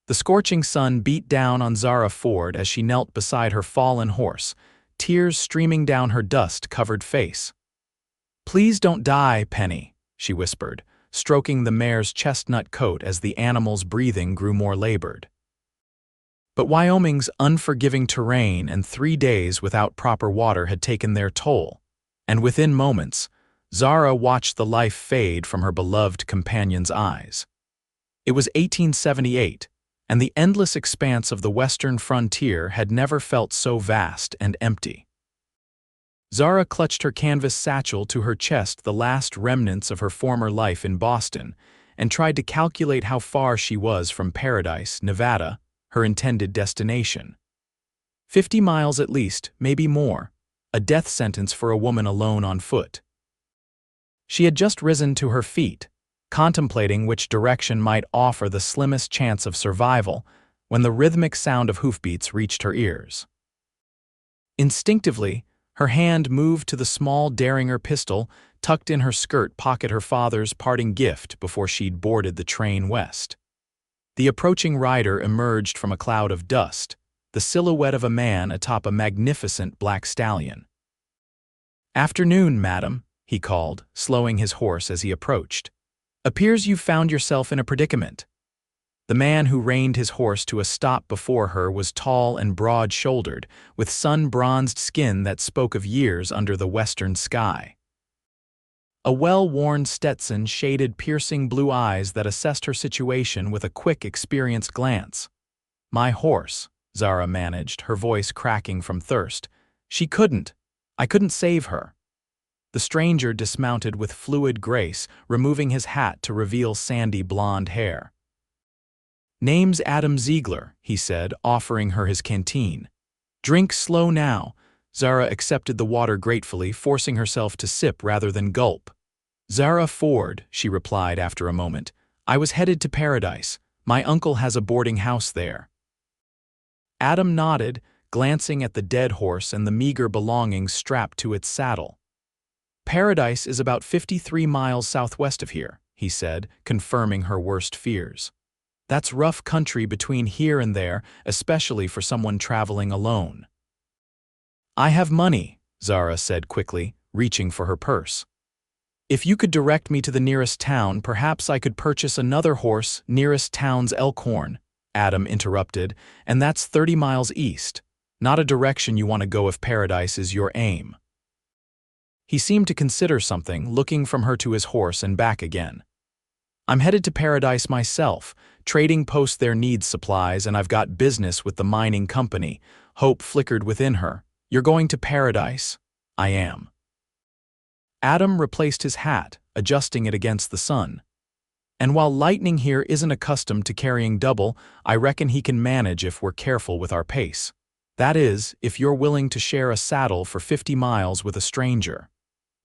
The scorching sun beat down on Zara Ford as she knelt beside her fallen horse, tears streaming down her dust-covered face. "Please don't die, Penny," she whispered, stroking the mare's chestnut coat as the animal's breathing grew more labored. But Wyoming's unforgiving terrain and 3 days without proper water had taken their toll, and within moments, Zara watched the life fade from her beloved companion's eyes. It was 1878, and the endless expanse of the western frontier had never felt so vast and empty. Zara clutched her canvas satchel to her chest, the last remnants of her former life in Boston, and tried to calculate how far she was from Paradise, Nevada, her intended destination. 50 miles at least, maybe more, a death sentence for a woman alone on foot. She had just risen to her feet, contemplating which direction might offer the slimmest chance of survival, when the rhythmic sound of hoofbeats reached her ears. Instinctively, her hand moved to the small Derringer pistol tucked in her skirt pocket, her father's parting gift before she'd boarded the train west. The approaching rider emerged from a cloud of dust, the silhouette of a man atop a magnificent black stallion. "Afternoon, madam," he called, slowing his horse as he approached. "Appears you've found yourself in a predicament." The man who reined his horse to a stop before her was tall and broad-shouldered, with sun-bronzed skin that spoke of years under the western sky. A well-worn Stetson shaded piercing blue eyes that assessed her situation with a quick, experienced glance. "My horse," Zara managed, her voice cracking from thirst. I couldn't save her." The stranger dismounted with fluid grace, removing his hat to reveal sandy blonde hair. "Name's Adam Ziegler," he said, offering her his canteen. "Drink slow now." Zara accepted the water gratefully, forcing herself to sip rather than gulp. "Zara Ford," she replied after a moment. "I was headed to Paradise. My uncle has a boarding house there." Adam nodded, glancing at the dead horse and the meager belongings strapped to its saddle. "Paradise is about 53 miles southwest of here," he said, confirming her worst fears. "That's rough country between here and there, especially for someone traveling alone." "I have money," Zara said quickly, reaching for her purse. "If you could direct me to the nearest town, perhaps I could purchase another horse." "Nearest town's Elkhorn," Adam interrupted, "and that's 30 miles east. Not a direction you want to go if Paradise is your aim." He seemed to consider something, looking from her to his horse and back again. "I'm headed to Paradise myself. Trading post there needs supplies, and I've got business with the mining company." Hope flickered within her. "You're going to Paradise?" "I am." Adam replaced his hat, adjusting it against the sun. "And while Lightning here isn't accustomed to carrying double, I reckon he can manage if we're careful with our pace. That is, if you're willing to share a saddle for 50 miles with a stranger."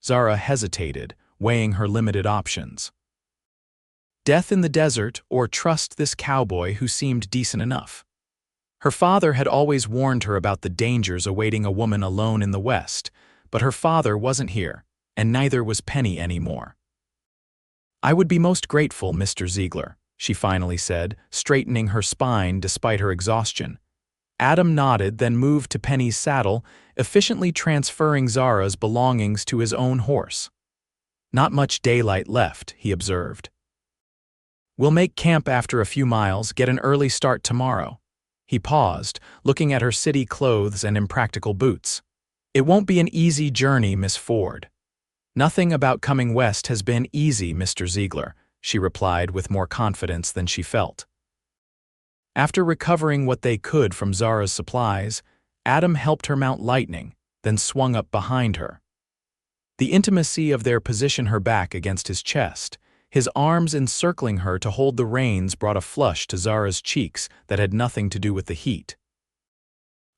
Zara hesitated, weighing her limited options. Death in the desert, or trust this cowboy who seemed decent enough. Her father had always warned her about the dangers awaiting a woman alone in the West, but her father wasn't here, and neither was Penny anymore. "I would be most grateful, Mr. Ziegler," she finally said, straightening her spine despite her exhaustion. Adam nodded, then moved to Penny's saddle, efficiently transferring Zara's belongings to his own horse. "Not much daylight left," he observed. "We'll make camp after a few miles, get an early start tomorrow." He paused, looking at her city clothes and impractical boots. "It won't be an easy journey, Miss Ford." "Nothing about coming west has been easy, Mr. Ziegler," she replied with more confidence than she felt. After recovering what they could from Zara's supplies, Adam helped her mount Lightning, then swung up behind her. The intimacy of their position her back against his chest, his arms encircling her to hold the reins, brought a flush to Zara's cheeks that had nothing to do with the heat.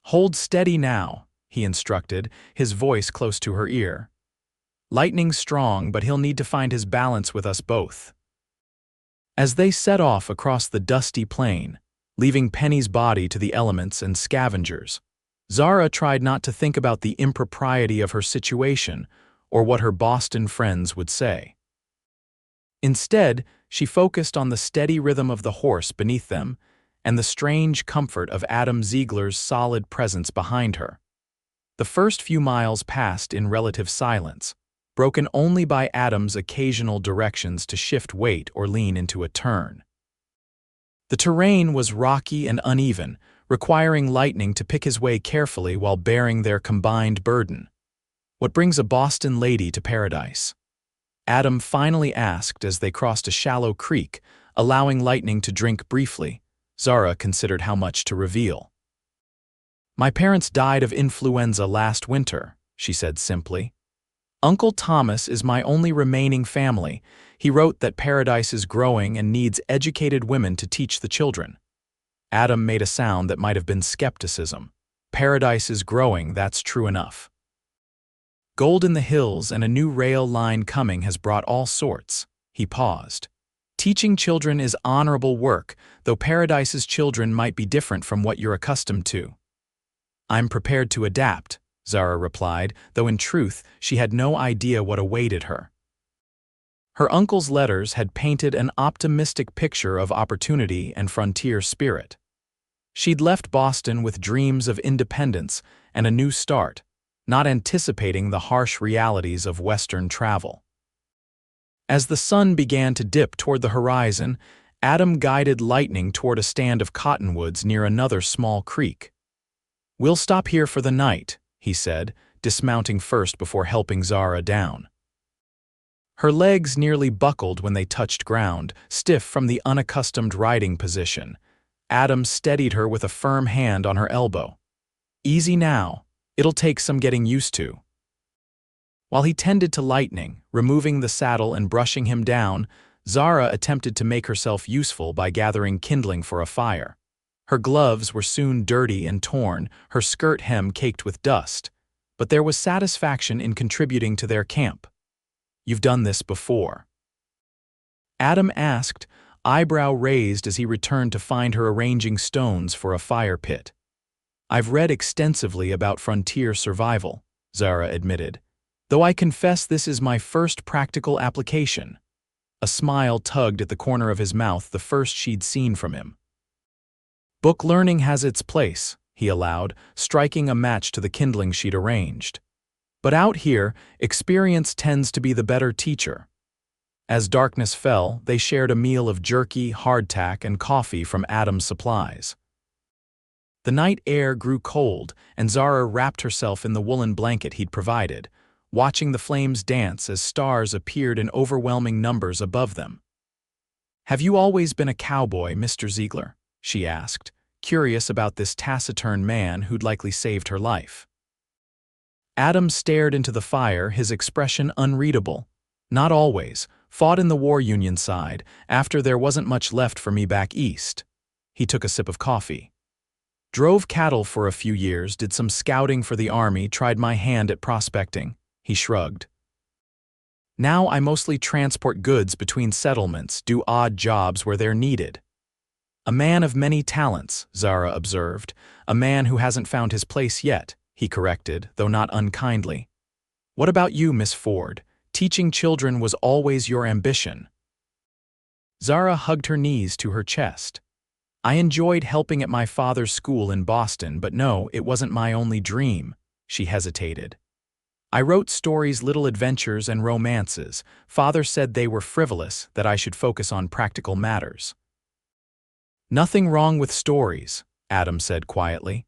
"Hold steady now," he instructed, his voice close to her ear. "Lightning's strong, but he'll need to find his balance with us both." As they set off across the dusty plain, leaving Penny's body to the elements and scavengers, Zara tried not to think about the impropriety of her situation or what her Boston friends would say. Instead, she focused on the steady rhythm of the horse beneath them and the strange comfort of Adam Ziegler's solid presence behind her. The first few miles passed in relative silence, broken only by Adam's occasional directions to shift weight or lean into a turn. The terrain was rocky and uneven, requiring Lightning to pick his way carefully while bearing their combined burden. "What brings a Boston lady to paradise?" Adam finally asked as they crossed a shallow creek, allowing Lightning to drink briefly. Zara considered how much to reveal. "My parents died of influenza last winter," she said simply. "Uncle Thomas is my only remaining family. He wrote that paradise is growing and needs educated women to teach the children." Adam made a sound that might have been skepticism. "Paradise is growing, that's true enough. Gold in the hills and a new rail line coming has brought all sorts." He paused. "Teaching children is honorable work, though Paradise's children might be different from what you're accustomed to." "I'm prepared to adapt," Zara replied, though in truth she had no idea what awaited her. Her uncle's letters had painted an optimistic picture of opportunity and frontier spirit. She'd left Boston with dreams of independence and a new start, not anticipating the harsh realities of Western travel. As the sun began to dip toward the horizon, Adam guided Lightning toward a stand of cottonwoods near another small creek. "We'll stop here for the night," he said, dismounting first before helping Zara down. Her legs nearly buckled when they touched ground, stiff from the unaccustomed riding position. Adam steadied her with a firm hand on her elbow. "Easy now. It'll take some getting used to." While he tended to Lightning, removing the saddle and brushing him down, Zara attempted to make herself useful by gathering kindling for a fire. Her gloves were soon dirty and torn, her skirt hem caked with dust, but there was satisfaction in contributing to their camp. "You've done this before?" Adam asked, eyebrow raised as he returned to find her arranging stones for a fire pit. "I've read extensively about frontier survival," Zara admitted, "though I confess this is my first practical application." A smile tugged at the corner of his mouth, the first she'd seen from him. "Book learning has its place," he allowed, striking a match to the kindling she'd arranged. "But out here, experience tends to be the better teacher." As darkness fell, they shared a meal of jerky, hardtack, and coffee from Adam's supplies. The night air grew cold, and Zara wrapped herself in the woolen blanket he'd provided, watching the flames dance as stars appeared in overwhelming numbers above them. "Have you always been a cowboy, Mr. Ziegler?" she asked, curious about this taciturn man who'd likely saved her life. Adam stared into the fire, his expression unreadable. "Not always. Fought in the war Union side, after there wasn't much left for me back east." He took a sip of coffee. "Drove cattle for a few years, did some scouting for the army, tried my hand at prospecting." He shrugged. "Now I mostly transport goods between settlements, do odd jobs where they're needed." "A man of many talents," Zara observed. "A man who hasn't found his place yet," he corrected, though not unkindly. "What about you, Miss Ford? Teaching children was always your ambition." Zara hugged her knees to her chest. "I enjoyed helping at my father's school in Boston, but no, it wasn't my only dream." She hesitated. "I wrote stories, little adventures, and romances. Father said they were frivolous, that I should focus on practical matters." "Nothing wrong with stories," Adam said quietly.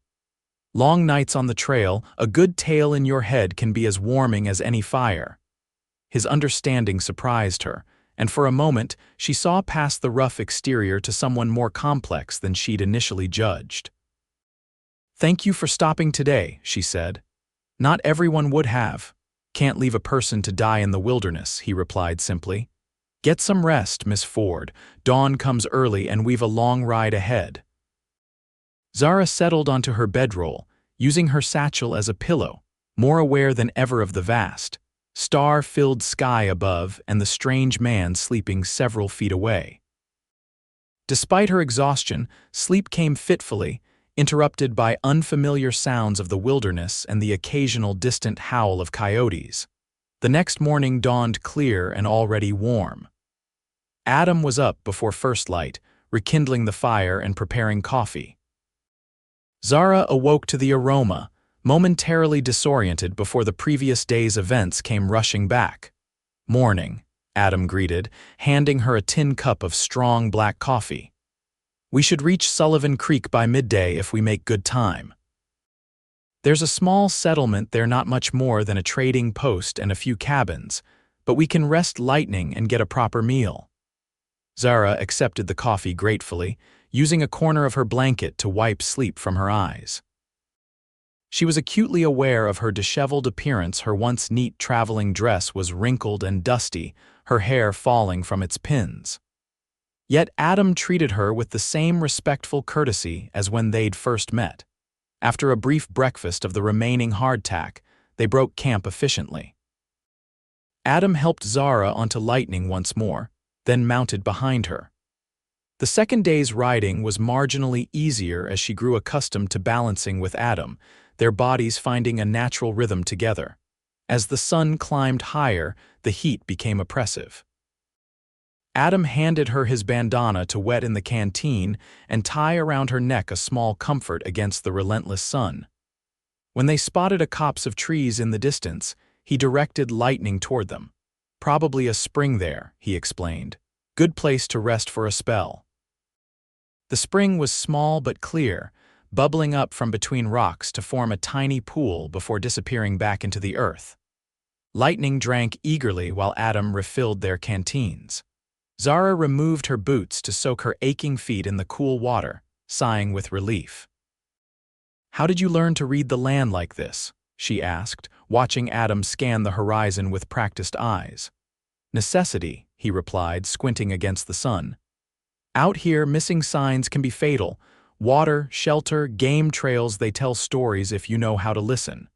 "Long nights on the trail, a good tale in your head can be as warming as any fire." His understanding surprised her, and for a moment she saw past the rough exterior to someone more complex than she'd initially judged. "Thank you for stopping today," she said. "Not everyone would have. Can't leave a person to die in the wilderness," he replied simply. "Get some rest, Miss Ford. Dawn comes early and we've a long ride ahead." Zara settled onto her bedroll, using her satchel as a pillow, more aware than ever of the vast, star-filled sky above and the strange man sleeping several feet away. Despite her exhaustion, sleep came fitfully, interrupted by unfamiliar sounds of the wilderness and the occasional distant howl of coyotes. The next morning dawned clear and already warm. Adam was up before first light, rekindling the fire and preparing coffee. Zara awoke to the aroma, momentarily disoriented before the previous day's events came rushing back. "Morning," Adam greeted, handing her a tin cup of strong black coffee. "We should reach Sullivan Creek by midday if we make good time. There's a small settlement there, not much more than a trading post and a few cabins, but we can rest lightning and get a proper meal." Zara accepted the coffee gratefully, using a corner of her blanket to wipe sleep from her eyes. She was acutely aware of her disheveled appearance. Her once neat traveling dress was wrinkled and dusty, her hair falling from its pins. Yet Adam treated her with the same respectful courtesy as when they'd first met. After a brief breakfast of the remaining hardtack, they broke camp efficiently. Adam helped Zara onto Lightning once more, then mounted behind her. The second day's riding was marginally easier as she grew accustomed to balancing with Adam, their bodies finding a natural rhythm together. As the sun climbed higher, the heat became oppressive. Adam handed her his bandana to wet in the canteen and tie around her neck, a small comfort against the relentless sun. When they spotted a copse of trees in the distance, he directed Lightning toward them. "Probably a spring there," he explained. "Good place to rest for a spell." The spring was small but clear, bubbling up from between rocks to form a tiny pool before disappearing back into the earth. Lightning drank eagerly while Adam refilled their canteens. Zara removed her boots to soak her aching feet in the cool water, sighing with relief. "How did you learn to read the land like this?" she asked, watching Adam scan the horizon with practiced eyes. "Necessity," he replied, squinting against the sun. "Out here, missing signs can be fatal. Water, shelter, game trails, they tell stories if you know how to listen."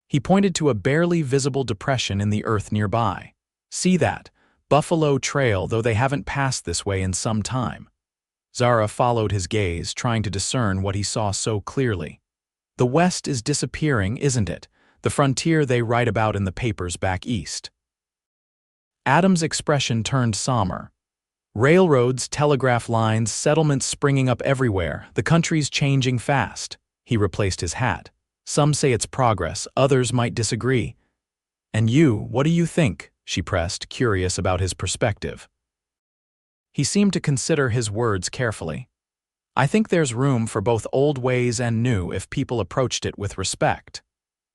He pointed to a barely visible depression in the earth nearby. "See that? Buffalo Trail, though they haven't passed this way in some time." Zara followed his gaze, trying to discern what he saw so clearly. "The West is disappearing, isn't it? The frontier they write about in the papers back east." Adam's expression turned somber. "Railroads, telegraph lines, settlements springing up everywhere. The country's changing fast." He replaced his hat. "Some say it's progress, others might disagree." "And you, what do you think?" she pressed, curious about his perspective. He seemed to consider his words carefully. "I think there's room for both old ways and new if people approached it with respect."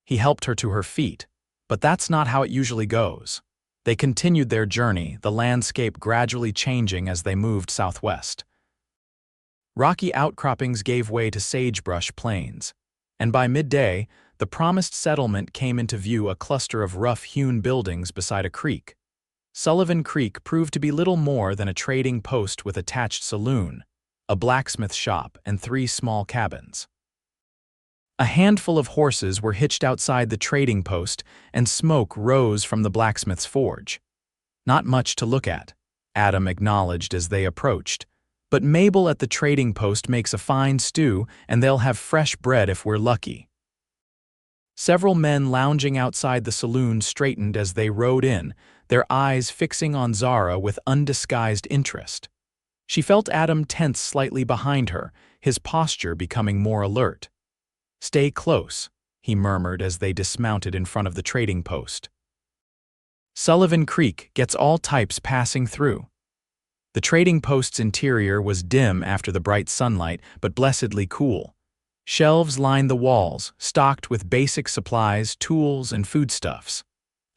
He helped her to her feet, but that's not how it usually goes. They continued their journey, the landscape gradually changing as they moved southwest. Rocky outcroppings gave way to sagebrush plains, and by midday, the promised settlement came into view, a cluster of rough-hewn buildings beside a creek. Sullivan Creek proved to be little more than a trading post with attached saloon, a blacksmith shop, and 3 small cabins. A handful of horses were hitched outside the trading post, and smoke rose from the blacksmith's forge. "Not much to look at," Adam acknowledged as they approached. "But Mabel at the trading post makes a fine stew, and they'll have fresh bread if we're lucky." Several men lounging outside the saloon straightened as they rode in, their eyes fixing on Zara with undisguised interest. She felt Adam tense slightly behind her, his posture becoming more alert. "Stay close," he murmured as they dismounted in front of the trading post. Sullivan Creek gets all types passing through. The trading post's interior was dim after the bright sunlight, but blessedly cool. Shelves lined the walls, stocked with basic supplies, tools, and foodstuffs.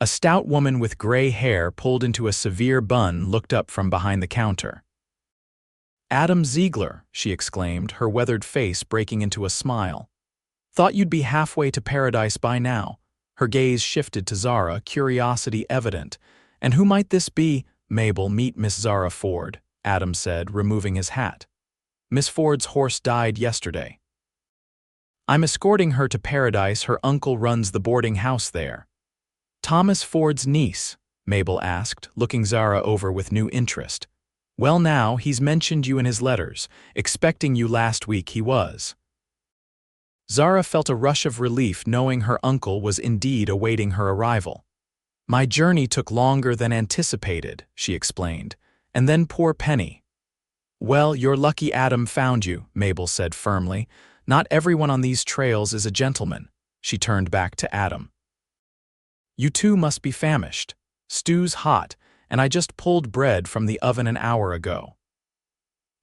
A stout woman with gray hair pulled into a severe bun looked up from behind the counter. "Adam Ziegler," she exclaimed, her weathered face breaking into a smile. "Thought you'd be halfway to paradise by now." Her gaze shifted to Zara, curiosity evident. "And who might this be?" "Mabel, meet Miss Zara Ford," Adam said, removing his hat. "Miss Ford's horse died yesterday. I'm escorting her to paradise. Her uncle runs the boarding house there." "Thomas Ford's niece?" Mabel asked, looking Zara over with new interest. "Well now, he's mentioned you in his letters. Expecting you last week he was." Zara felt a rush of relief knowing her uncle was indeed awaiting her arrival. "My journey took longer than anticipated," she explained. "And then poor Penny." Well, you're lucky Adam found you, Mabel said firmly. Not everyone on these trails is a gentleman. She turned back to Adam. You two must be famished. Stew's hot, and I just pulled bread from the oven an hour ago.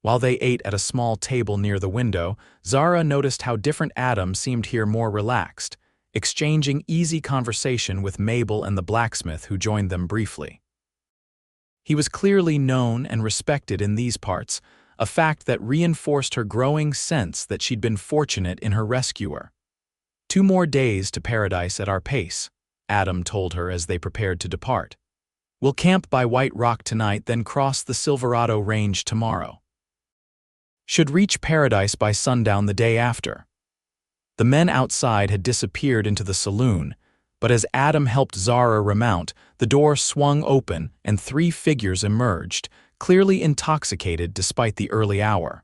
While they ate at a small table near the window, Zara noticed how different Adam seemed here, more relaxed, exchanging easy conversation with Mabel and the blacksmith who joined them briefly. He was clearly known and respected in these parts, a fact that reinforced her growing sense that she'd been fortunate in her rescuer. 2 more days to paradise at our pace, Adam told her as they prepared to depart. We'll camp by White Rock tonight, then cross the Silverado Range tomorrow. Should reach paradise by sundown the day after. The men outside had disappeared into the saloon, but as Adam helped Zara remount, the door swung open and 3 figures emerged, clearly intoxicated despite the early hour.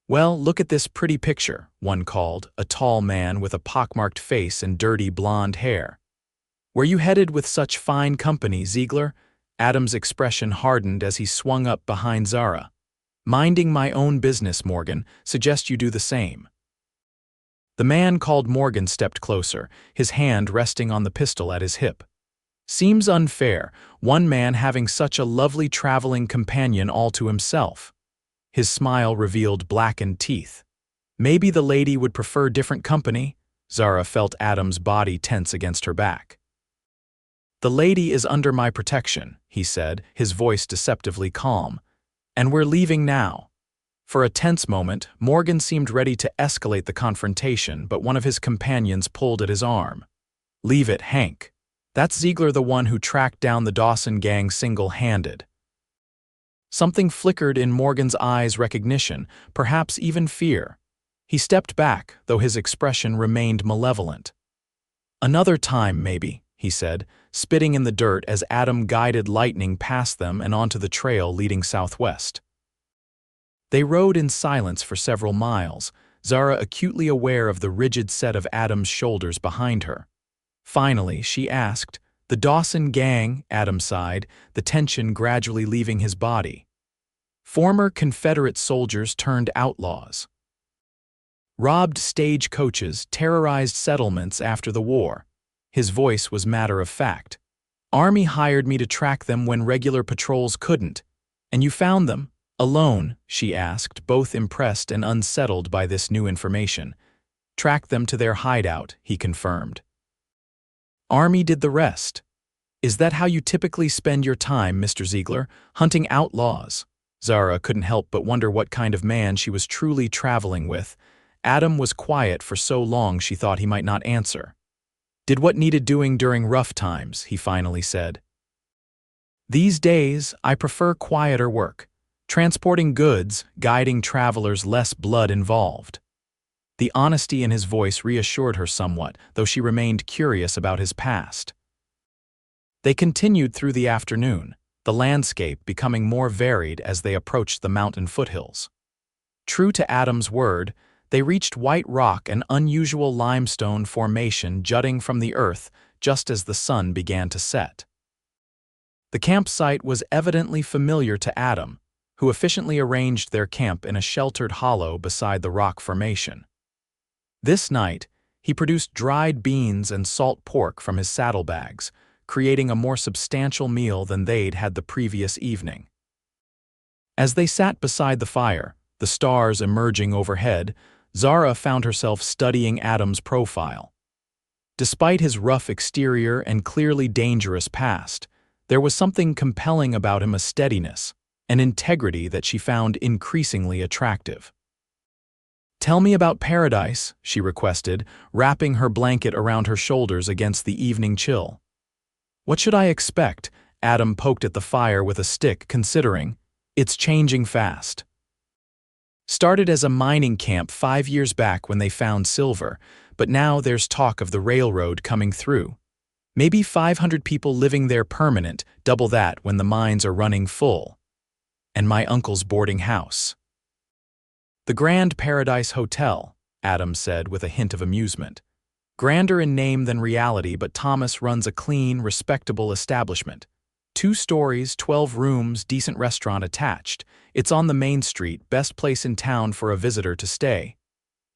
Well, look at this pretty picture, one called, a tall man with a pockmarked face and dirty blonde hair. Were you headed with such fine company, Ziegler? Adam's expression hardened as he swung up behind Zara. Minding my own business, Morgan. Suggest you do the same. The man called Morgan stepped closer, his hand resting on the pistol at his hip. Seems unfair, one man having such a lovely traveling companion all to himself. His smile revealed blackened teeth. Maybe the lady would prefer different company? Zara felt Adam's body tense against her back. The lady is under my protection, he said, his voice deceptively calm. And we're leaving now. For a tense moment, Morgan seemed ready to escalate the confrontation, but one of his companions pulled at his arm. Leave it, Hank. That's Ziegler, the one who tracked down the Dawson gang single-handed. Something flickered in Morgan's eyes, recognition, perhaps even fear. He stepped back, though his expression remained malevolent. Another time, maybe, he said, spitting in the dirt as Adam guided Lightning past them and onto the trail leading southwest. They rode in silence for several miles, Zara acutely aware of the rigid set of Adam's shoulders behind her. Finally, she asked, "The Dawson gang," Adam sighed, the tension gradually leaving his body. Former Confederate soldiers turned outlaws. Robbed stagecoaches, terrorized settlements after the war. His voice was matter of fact. Army hired me to track them when regular patrols couldn't. And you found them? Alone, she asked, both impressed and unsettled by this new information. Tracked them to their hideout, he confirmed. Army did the rest. Is that how you typically spend your time, Mr. Ziegler, hunting outlaws? Zara couldn't help but wonder what kind of man she was truly traveling with. Adam was quiet for so long she thought he might not answer. Did what needed doing during rough times, he finally said. These days, I prefer quieter work. Transporting goods, guiding travelers, less blood involved. The honesty in his voice reassured her somewhat, though she remained curious about his past. They continued through the afternoon, the landscape becoming more varied as they approached the mountain foothills. True to Adam's word, they reached White Rock, an unusual limestone formation jutting from the earth just as the sun began to set. The campsite was evidently familiar to Adam, who efficiently arranged their camp in a sheltered hollow beside the rock formation. This night, he produced dried beans and salt pork from his saddlebags, creating a more substantial meal than they'd had the previous evening. As they sat beside the fire, the stars emerging overhead, Zara found herself studying Adam's profile. Despite his rough exterior and clearly dangerous past, there was something compelling about him, a steadiness, an integrity that she found increasingly attractive. Tell me about paradise, she requested, wrapping her blanket around her shoulders against the evening chill. What should I expect? Adam poked at the fire with a stick, considering. It's changing fast. Started as a mining camp 5 years back when they found silver, but now there's talk of the railroad coming through. Maybe 500 people living there permanent, double that when the mines are running full. And my uncle's boarding house. The Grand Paradise Hotel, Adam said with a hint of amusement. Grander in name than reality, but Thomas runs a clean, respectable establishment. 2 stories, 12 rooms, decent restaurant attached. It's on the main street, best place in town for a visitor to stay.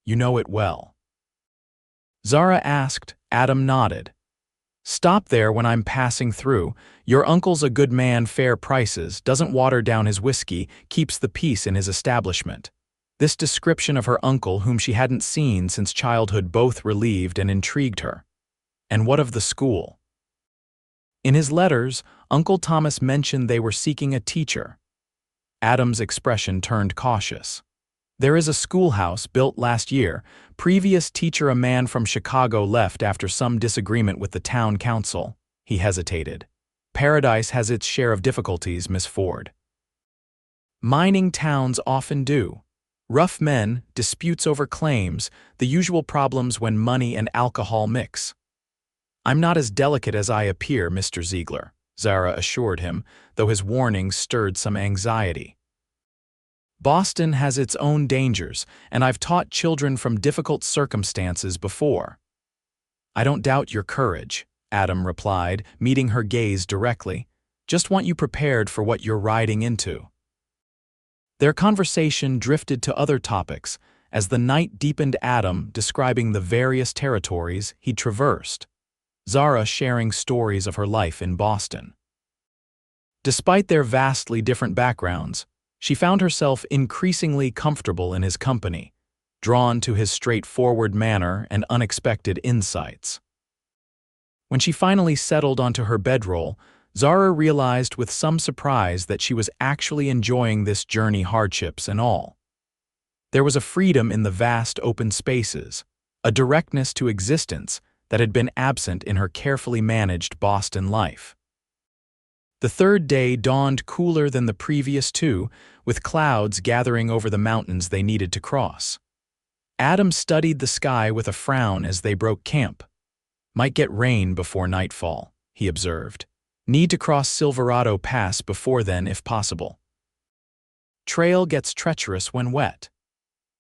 You know it well. Zara asked. Adam nodded. Stop there when I'm passing through. Your uncle's a good man, fair prices, doesn't water down his whiskey, keeps the peace in his establishment. This description of her uncle, whom she hadn't seen since childhood, both relieved and intrigued her. And what of the school? In his letters, Uncle Thomas mentioned they were seeking a teacher. Adam's expression turned cautious. There is a schoolhouse built last year. Previous teacher, a man from Chicago, left after some disagreement with the town council. He hesitated. Paradise has its share of difficulties, Miss Ford. Mining towns often do. Rough men, disputes over claims, the usual problems when money and alcohol mix. I'm not as delicate as I appear, Mr. Ziegler, Zara assured him, though his warning stirred some anxiety. Boston has its own dangers, and I've taught children from difficult circumstances before. I don't doubt your courage, Adam replied, meeting her gaze directly. Just want you prepared for what you're riding into. Their conversation drifted to other topics as the night deepened, Adam describing the various territories he'd traversed, Zara sharing stories of her life in Boston. Despite their vastly different backgrounds, she found herself increasingly comfortable in his company, drawn to his straightforward manner and unexpected insights. When she finally settled onto her bedroll, Zara realized with some surprise that she was actually enjoying this journey, hardships and all. There was a freedom in the vast open spaces, a directness to existence that had been absent in her carefully managed Boston life. The third day dawned cooler than the previous two, with clouds gathering over the mountains they needed to cross. Adam studied the sky with a frown as they broke camp. Might get rain before nightfall, he observed. Need to cross Silverado Pass before then if possible. Trail gets treacherous when wet.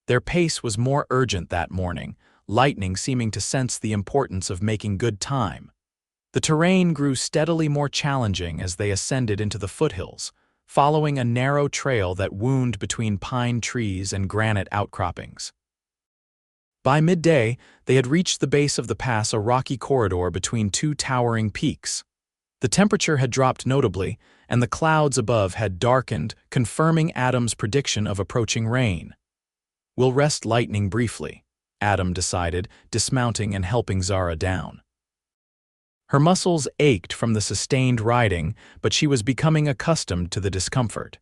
Their pace was more urgent that morning, lightning seeming to sense the importance of making good time. The terrain grew steadily more challenging as they ascended into the foothills, following a narrow trail that wound between pine trees and granite outcroppings. By midday, they had reached the base of the pass, a rocky corridor between two towering peaks. The temperature had dropped notably, and the clouds above had darkened, confirming Adam's prediction of approaching rain. We'll rest lightning briefly, Adam decided, dismounting and helping Zara down. Her muscles ached from the sustained riding, but she was becoming accustomed to the discomfort.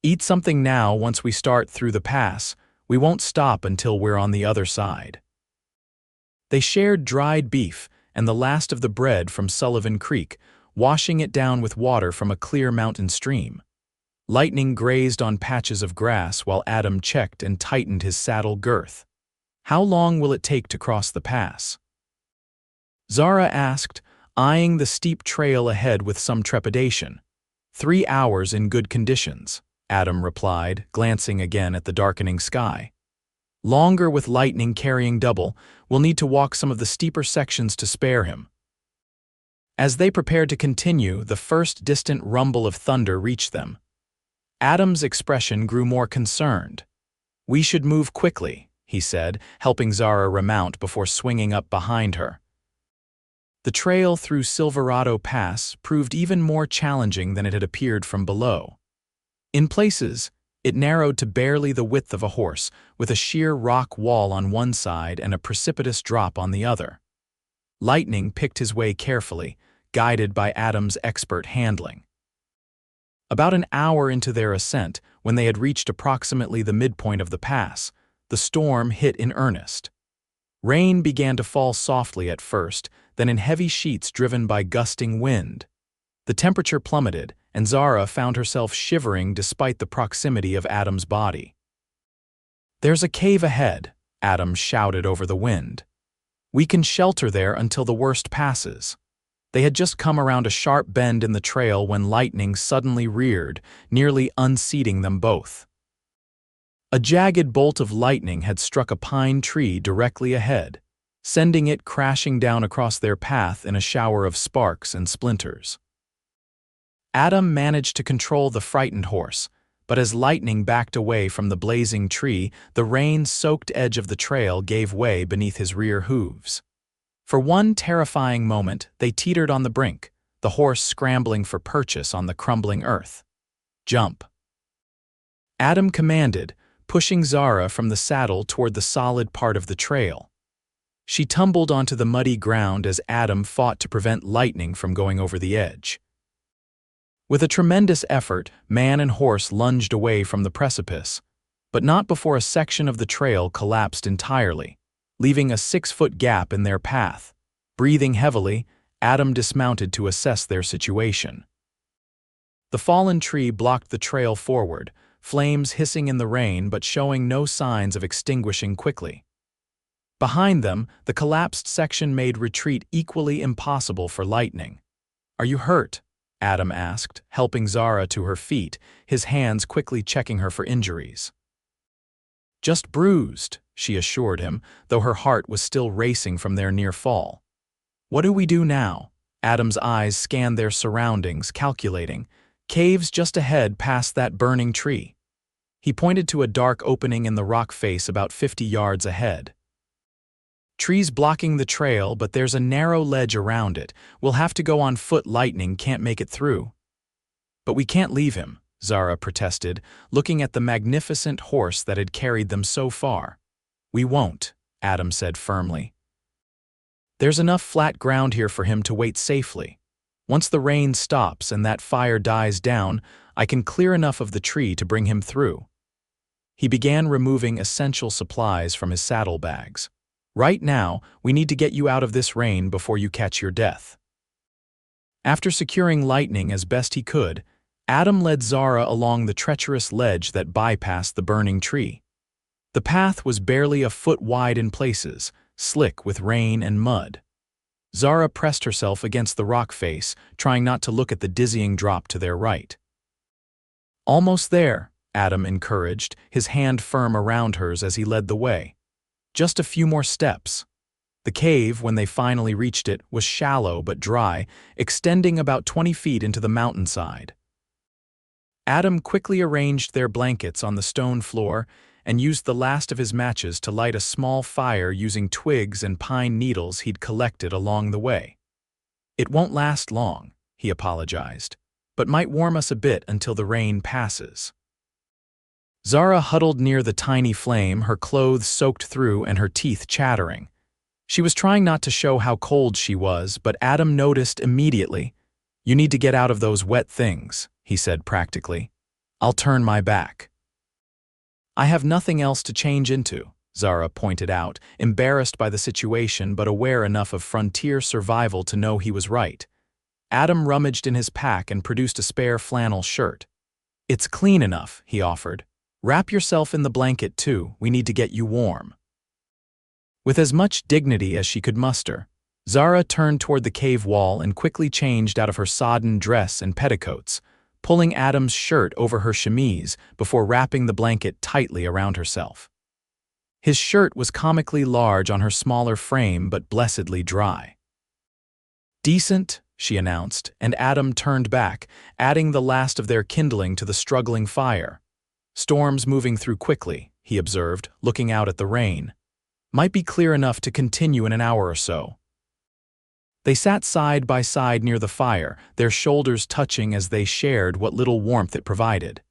Eat something now. Once we start through the pass, we won't stop until we're on the other side. They shared dried beef and the last of the bread from Sullivan Creek, washing it down with water from a clear mountain stream. Lightning grazed on patches of grass while Adam checked and tightened his saddle girth. How long will it take to cross the pass? Zara asked, eyeing the steep trail ahead with some trepidation. 3 hours in good conditions, Adam replied, glancing again at the darkening sky. Longer with lightning carrying double, we'll need to walk some of the steeper sections to spare him. As they prepared to continue, the first distant rumble of thunder reached them. Adam's expression grew more concerned. We should move quickly, he said, helping Zara remount before swinging up behind her. The trail through Silverado Pass proved even more challenging than it had appeared from below. In places, it narrowed to barely the width of a horse, with a sheer rock wall on one side and a precipitous drop on the other. Lightning picked his way carefully, guided by Adam's expert handling. About an hour into their ascent, when they had reached approximately the midpoint of the pass, the storm hit in earnest. Rain began to fall softly at first, then in heavy sheets driven by gusting wind. The temperature plummeted, and Zara found herself shivering despite the proximity of Adam's body. There's a cave ahead, Adam shouted over the wind. We can shelter there until the worst passes. They had just come around a sharp bend in the trail when lightning suddenly reared, nearly unseating them both. A jagged bolt of lightning had struck a pine tree directly ahead, sending it crashing down across their path in a shower of sparks and splinters. Adam managed to control the frightened horse, but as lightning backed away from the blazing tree, the rain-soaked edge of the trail gave way beneath his rear hooves. For one terrifying moment, they teetered on the brink, the horse scrambling for purchase on the crumbling earth. "Jump!" Adam commanded, pushing Zara from the saddle toward the solid part of the trail. She tumbled onto the muddy ground as Adam fought to prevent lightning from going over the edge. With a tremendous effort, man and horse lunged away from the precipice, but not before a section of the trail collapsed entirely, leaving a 6-foot gap in their path. Breathing heavily, Adam dismounted to assess their situation. The fallen tree blocked the trail forward, flames hissing in the rain but showing no signs of extinguishing quickly. Behind them, the collapsed section made retreat equally impossible for lightning. "Are you hurt?" Adam asked, helping Zara to her feet, his hands quickly checking her for injuries. "Just bruised," she assured him, though her heart was still racing from their near fall. "What do we do now?" Adam's eyes scanned their surroundings, calculating. Caves just ahead past that burning tree. He pointed to a dark opening in the rock face about 50 yards ahead. "Trees blocking the trail, but there's a narrow ledge around it. We'll have to go on foot. Lightning can't make it through." "But we can't leave him," Zara protested, looking at the magnificent horse that had carried them so far. "We won't," Adam said firmly. "There's enough flat ground here for him to wait safely. Once the rain stops and that fire dies down, I can clear enough of the tree to bring him through." He began removing essential supplies from his saddlebags. "Right now, we need to get you out of this rain before you catch your death." After securing lightning as best he could, Adam led Zara along the treacherous ledge that bypassed the burning tree. The path was barely a foot wide in places, slick with rain and mud. Zara pressed herself against the rock face, trying not to look at the dizzying drop to their right. "Almost there," Adam encouraged, his hand firm around hers as he led the way. "Just a few more steps." The cave, when they finally reached it, was shallow but dry, extending about 20 feet into the mountainside. Adam quickly arranged their blankets on the stone floor and used the last of his matches to light a small fire using twigs and pine needles he'd collected along the way. "It won't last long," he apologized, "but might warm us a bit until the rain passes." Zara huddled near the tiny flame, her clothes soaked through and her teeth chattering. She was trying not to show how cold she was, but Adam noticed immediately. "You need to get out of those wet things," he said practically. "I'll turn my back." "I have nothing else to change into," Zara pointed out, embarrassed by the situation but aware enough of frontier survival to know he was right. Adam rummaged in his pack and produced a spare flannel shirt. "It's clean enough," he offered. "Wrap yourself in the blanket too, we need to get you warm." With as much dignity as she could muster, Zara turned toward the cave wall and quickly changed out of her sodden dress and petticoats, pulling Adam's shirt over her chemise before wrapping the blanket tightly around herself. His shirt was comically large on her smaller frame but blessedly dry. "Decent," she announced, and Adam turned back, adding the last of their kindling to the struggling fire. "Storm's moving through quickly," he observed, looking out at the rain. "Might be clear enough to continue in an hour or so." They sat side by side near the fire, their shoulders touching as they shared what little warmth it provided.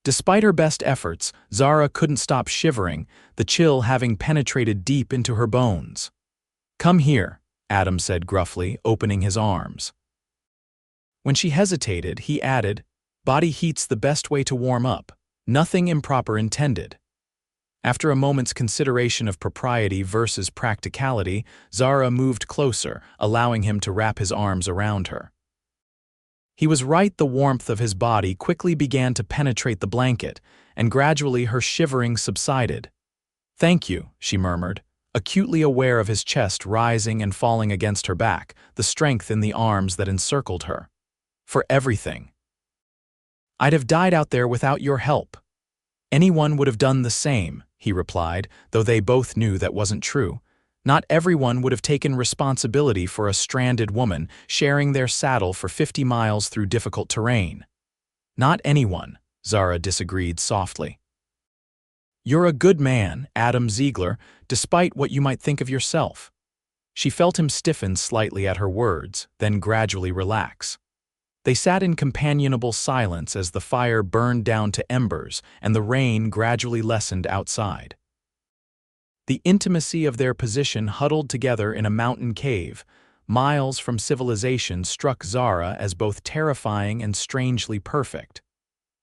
Despite her best efforts, Zara couldn't stop shivering, the chill having penetrated deep into her bones. "Come here," Adam said gruffly, opening his arms. When she hesitated, he added, "Body heat's the best way to warm up. Nothing improper intended." After a moment's consideration of propriety versus practicality, Zara moved closer, allowing him to wrap his arms around her. He was right. The warmth of his body quickly began to penetrate the blanket, and gradually her shivering subsided. "Thank you," she murmured, acutely aware of his chest rising and falling against her back, the strength in the arms that encircled her. "For everything. I'd have died out there without your help." "Anyone would have done the same," he replied, though they both knew that wasn't true. Not everyone would have taken responsibility for a stranded woman sharing their saddle for 50 miles through difficult terrain. "Not anyone," Zara disagreed softly. You're a good man, Adam Ziegler, despite what you might think of yourself. She felt him stiffen slightly at her words, then gradually relax. They sat in companionable silence as the fire burned down to embers and the rain gradually lessened outside. The intimacy of their position huddled together in a mountain cave, miles from civilization, struck Zara as both terrifying and strangely perfect.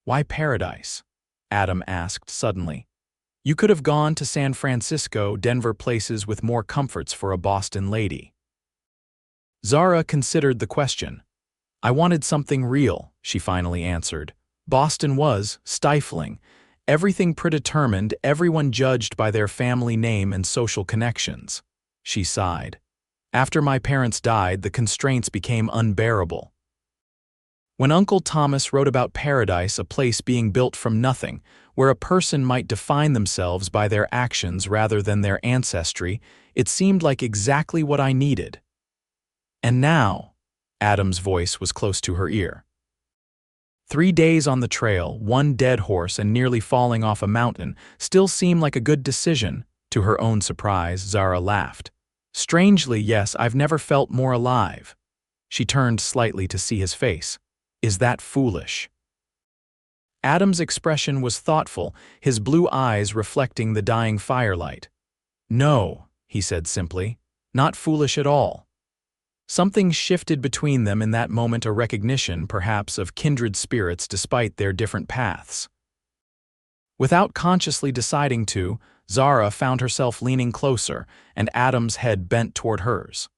Why paradise? Adam asked suddenly. You could have gone to San Francisco, Denver, places with more comforts for a Boston lady. Zara considered the question. I wanted something real, she finally answered. Boston was stifling. Everything predetermined, everyone judged by their family name and social connections. She sighed. After my parents died, the constraints became unbearable. When Uncle Thomas wrote about paradise, a place being built from nothing, where a person might define themselves by their actions rather than their ancestry, it seemed like exactly what I needed. And now, Adam's voice was close to her ear. 3 days on the trail, 1 dead horse, and nearly falling off a mountain still seemed like a good decision. To her own surprise, Zara laughed. Strangely, yes, I've never felt more alive. She turned slightly to see his face. Is that foolish? Adam's expression was thoughtful, his blue eyes reflecting the dying firelight. No, he said simply, not foolish at all. Something shifted between them in that moment, a recognition, perhaps, of kindred spirits despite their different paths. Without consciously deciding to, Zara found herself leaning closer, and Adam's head bent toward hers.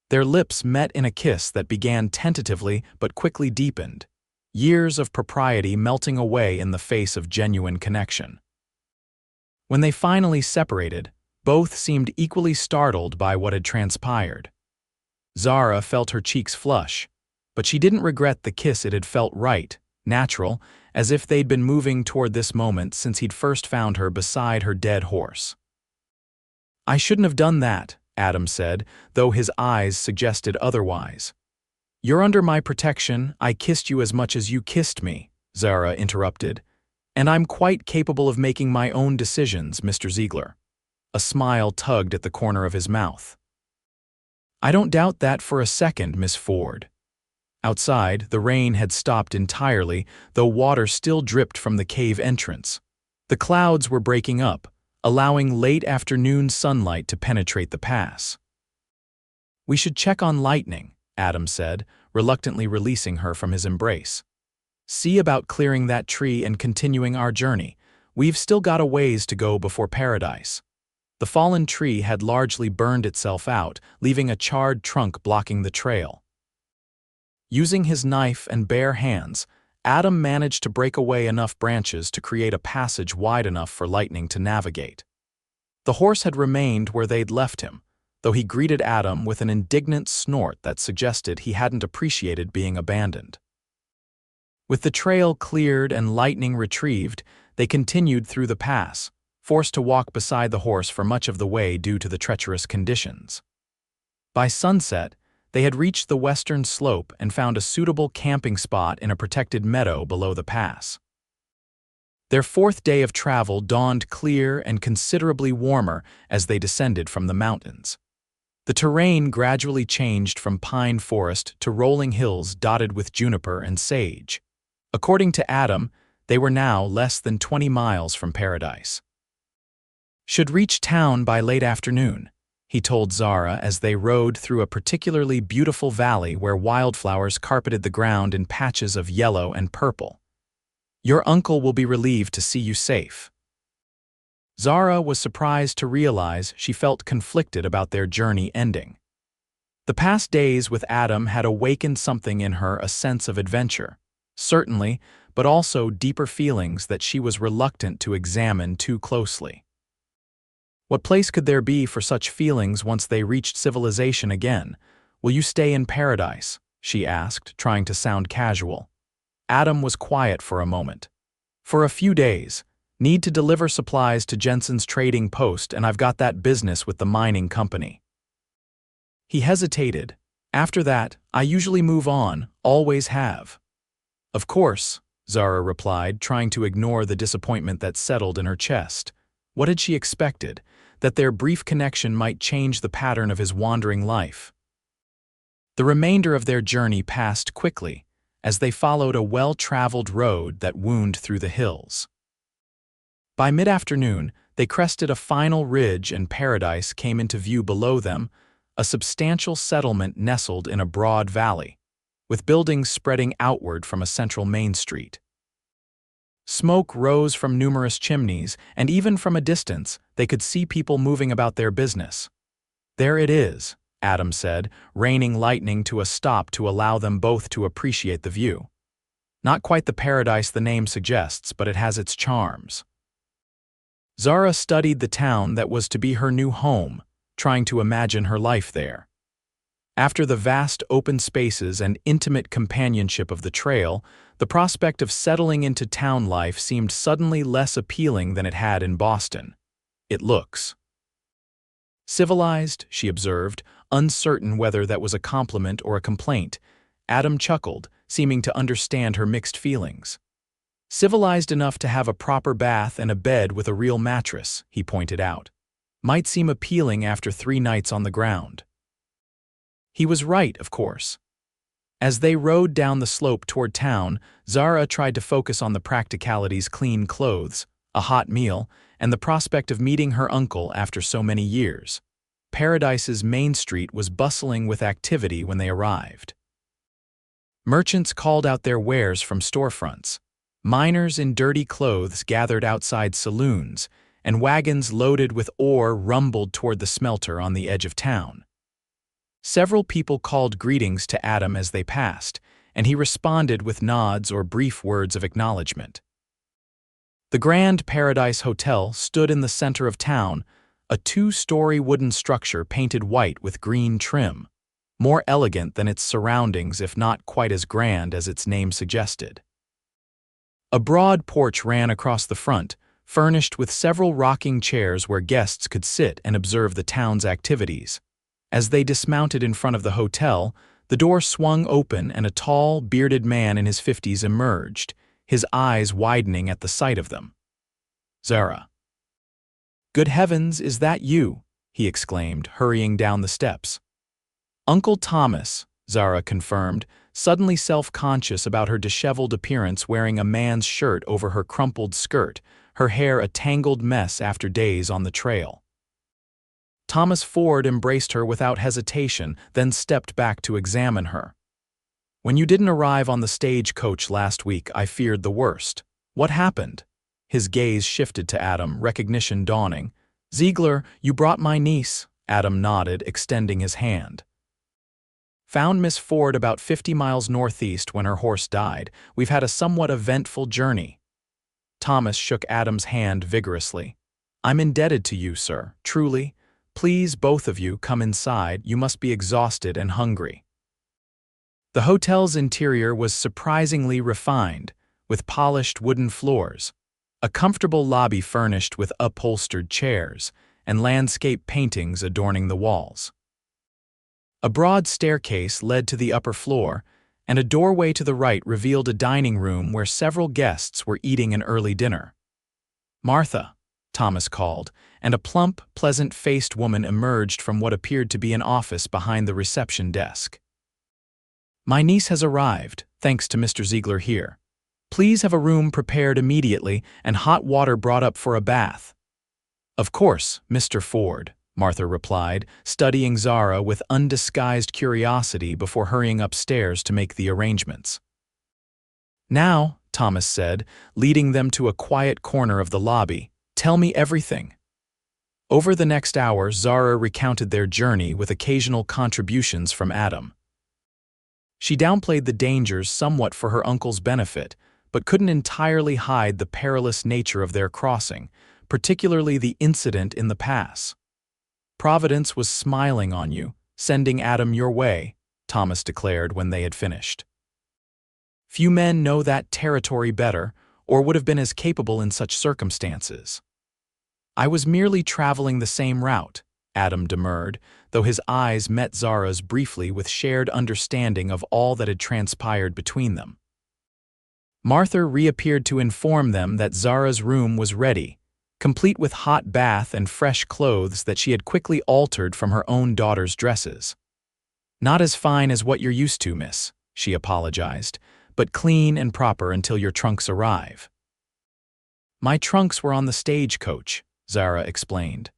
Their lips met in a kiss that began tentatively but quickly deepened, years of propriety melting away in the face of genuine connection. When they finally separated, both seemed equally startled by what had transpired. Zara felt her cheeks flush, but she didn't regret the kiss. It had felt right, natural, as if they'd been moving toward this moment since he'd first found her beside her dead horse. I shouldn't have done that, Adam said, though his eyes suggested otherwise. You're under my protection. I kissed you as much as you kissed me, Zara interrupted. And I'm quite capable of making my own decisions, Mr. Ziegler. A smile tugged at the corner of his mouth. I don't doubt that for a second, Miss Ford. Outside, the rain had stopped entirely, though water still dripped from the cave entrance. The clouds were breaking up, allowing late afternoon sunlight to penetrate the pass. We should check on lightning, Adam said, reluctantly releasing her from his embrace. See about clearing that tree and continuing our journey. We've still got a ways to go before paradise. The fallen tree had largely burned itself out, leaving a charred trunk blocking the trail. Using his knife and bare hands, Adam managed to break away enough branches to create a passage wide enough for lightning to navigate. The horse had remained where they'd left him, though he greeted Adam with an indignant snort that suggested he hadn't appreciated being abandoned. With the trail cleared and lightning retrieved, they continued through the pass, forced to walk beside the horse for much of the way due to the treacherous conditions. By sunset, they had reached the western slope and found a suitable camping spot in a protected meadow below the pass. Their 4th day of travel dawned clear and considerably warmer as they descended from the mountains. The terrain gradually changed from pine forest to rolling hills dotted with juniper and sage. According to Adam, they were now less than 20 miles from paradise. Should reach town by late afternoon, he told Zara as they rode through a particularly beautiful valley where wildflowers carpeted the ground in patches of yellow and purple. Your uncle will be relieved to see you safe. Zara was surprised to realize she felt conflicted about their journey ending. The past days with Adam had awakened something in her, a sense of adventure, certainly, but also deeper feelings that she was reluctant to examine too closely. What place could there be for such feelings once they reached civilization again? Will you stay in paradise? She asked, trying to sound casual. Adam was quiet for a moment. For a few days. Need to deliver supplies to Jensen's trading post, and I've got that business with the mining company. He hesitated. After that, I usually move on, always have. Of course, Zara replied, trying to ignore the disappointment that settled in her chest. What had she expected? That their brief connection might change the pattern of his wandering life. The remainder of their journey passed quickly, as they followed a well-traveled road that wound through the hills. By mid-afternoon, they crested a final ridge and paradise came into view below them, a substantial settlement nestled in a broad valley, with buildings spreading outward from a central main street. Smoke rose from numerous chimneys, and even from a distance, they could see people moving about their business. "There it is," Adam said, reining lightning to a stop to allow them both to appreciate the view. "Not quite the paradise the name suggests, but it has its charms." Zara studied the town that was to be her new home, trying to imagine her life there. After the vast open spaces and intimate companionship of the trail, the prospect of settling into town life seemed suddenly less appealing than it had in Boston. "It looks civilized," she observed, uncertain whether that was a compliment or a complaint. Adam chuckled, seeming to understand her mixed feelings. "Civilized enough to have a proper bath and a bed with a real mattress," he pointed out. "Might seem appealing after 3 nights on the ground." He was right, of course. As they rode down the slope toward town, Zara tried to focus on the practicalities: clean clothes, a hot meal, and the prospect of meeting her uncle after so many years. Paradise's main street was bustling with activity when they arrived. Merchants called out their wares from storefronts. Miners in dirty clothes gathered outside saloons, and wagons loaded with ore rumbled toward the smelter on the edge of town. Several people called greetings to Adam as they passed, and he responded with nods or brief words of acknowledgement. The Grand Paradise Hotel stood in the center of town, a 2-story wooden structure painted white with green trim, more elegant than its surroundings if not quite as grand as its name suggested. A broad porch ran across the front, furnished with several rocking chairs where guests could sit and observe the town's activities. As they dismounted in front of the hotel, the door swung open and a tall, bearded man in his 50s emerged, his eyes widening at the sight of them. "Zara." "Good heavens, is that you?" he exclaimed, hurrying down the steps. "Uncle Thomas," Zara confirmed, suddenly self-conscious about her disheveled appearance, wearing a man's shirt over her crumpled skirt, her hair a tangled mess after days on the trail. Thomas Ford embraced her without hesitation, then stepped back to examine her. "When you didn't arrive on the stagecoach last week, I feared the worst. What happened?" His gaze shifted to Adam, recognition dawning. "Ziegler, you brought my niece," Adam nodded, extending his hand. "Found Miss Ford about 50 miles northeast when her horse died. We've had a somewhat eventful journey." Thomas shook Adam's hand vigorously. "I'm indebted to you, sir, truly. Please, both of you, come inside. You must be exhausted and hungry." The hotel's interior was surprisingly refined, with polished wooden floors, a comfortable lobby furnished with upholstered chairs, and landscape paintings adorning the walls. A broad staircase led to the upper floor, and a doorway to the right revealed a dining room where several guests were eating an early dinner. "Martha," Thomas called, and a plump, pleasant-faced woman emerged from what appeared to be an office behind the reception desk. "My niece has arrived, thanks to Mr. Ziegler here. Please have a room prepared immediately and hot water brought up for a bath." "Of course, Mr. Ford," Martha replied, studying Zara with undisguised curiosity before hurrying upstairs to make the arrangements. "Now," Thomas said, leading them to a quiet corner of the lobby, "tell me everything." Over the next hour, Zara recounted their journey with occasional contributions from Adam. She downplayed the dangers somewhat for her uncle's benefit, but couldn't entirely hide the perilous nature of their crossing, particularly the incident in the pass. "Providence was smiling on you, sending Adam your way," Thomas declared when they had finished. "Few men know that territory better, or would have been as capable in such circumstances." "I was merely traveling the same route," Adam demurred, though his eyes met Zara's briefly with shared understanding of all that had transpired between them. Martha reappeared to inform them that Zara's room was ready, complete with hot bath and fresh clothes that she had quickly altered from her own daughter's dresses. "Not as fine as what you're used to, miss," she apologized, "but clean and proper until your trunks arrive." "My trunks were on the stagecoach," Zara explained.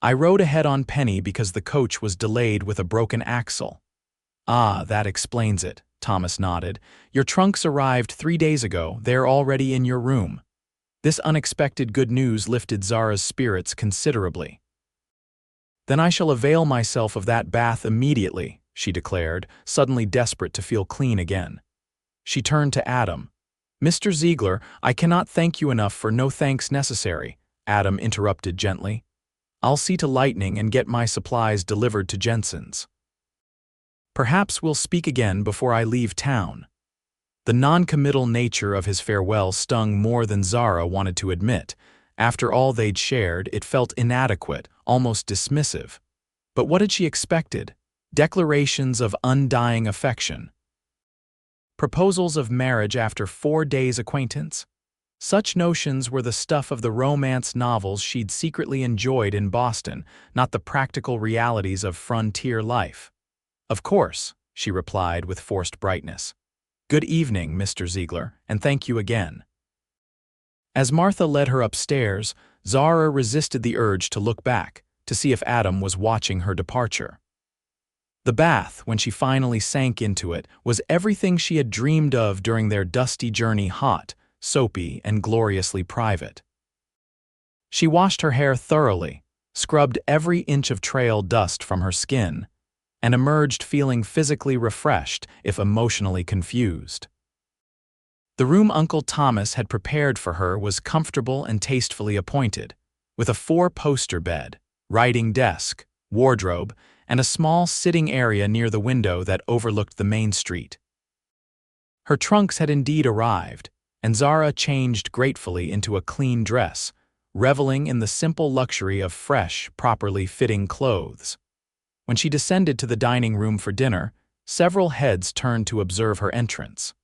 "I rode ahead on Penny because the coach was delayed with a broken axle." "Ah, that explains it," Thomas nodded. "Your trunks arrived 3 days ago. They're already in your room." This unexpected good news lifted Zara's spirits considerably. "Then I shall avail myself of that bath immediately," she declared, suddenly desperate to feel clean again. She turned to Adam. "Mr. Ziegler, I cannot thank you enough for no thanks necessary," Adam interrupted gently. "I'll see to Lightning and get my supplies delivered to Jensen's. Perhaps we'll speak again before I leave town." The non-committal nature of his farewell stung more than Zara wanted to admit. After all they'd shared, it felt inadequate, almost dismissive. But what had she expected? Declarations of undying affection. Proposals of marriage after 4 days' acquaintance? Such notions were the stuff of the romance novels she'd secretly enjoyed in Boston, not the practical realities of frontier life. "Of course," she replied with forced brightness. "Good evening, Mr. Ziegler, and thank you again." As Martha led her upstairs, Zara resisted the urge to look back, to see if Adam was watching her departure. The bath, when she finally sank into it, was everything she had dreamed of during their dusty journey: hot, soapy, and gloriously private. She washed her hair thoroughly, scrubbed every inch of trail dust from her skin, and emerged feeling physically refreshed, if emotionally confused. The room Uncle Thomas had prepared for her was comfortable and tastefully appointed, with a 4-poster bed, writing desk, wardrobe, and a small sitting area near the window that overlooked the main street. Her trunks had indeed arrived, and Zara changed gratefully into a clean dress, reveling in the simple luxury of fresh, properly fitting clothes. When she descended to the dining room for dinner, several heads turned to observe her entrance.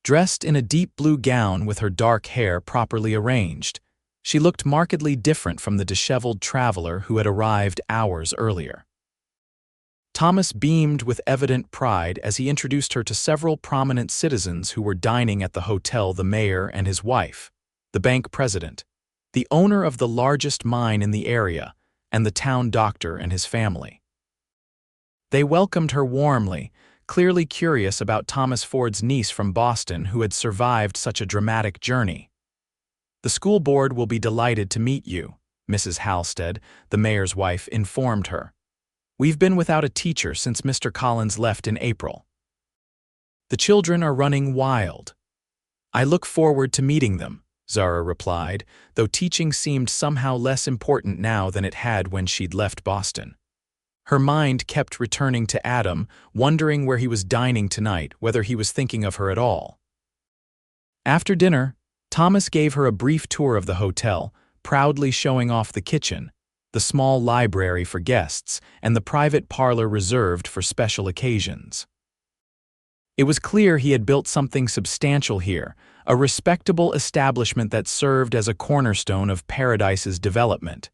Dressed in a deep blue gown with her dark hair properly arranged, she looked markedly different from the disheveled traveler who had arrived hours earlier. Thomas beamed with evident pride as he introduced her to several prominent citizens who were dining at the hotel: the mayor and his wife, the bank president, the owner of the largest mine in the area, and the town doctor and his family. They welcomed her warmly, clearly curious about Thomas Ford's niece from Boston who had survived such a dramatic journey. "The school board will be delighted to meet you," Mrs. Halstead, the mayor's wife, informed her. "We've been without a teacher since Mr. Collins left in April. The children are running wild." "I look forward to meeting them," Zara replied, though teaching seemed somehow less important now than it had when she'd left Boston. Her mind kept returning to Adam, wondering where he was dining tonight, whether he was thinking of her at all. After dinner, Thomas gave her a brief tour of the hotel, proudly showing off the kitchen, the small library for guests, and the private parlor reserved for special occasions. It was clear he had built something substantial here, a respectable establishment that served as a cornerstone of Paradise's development.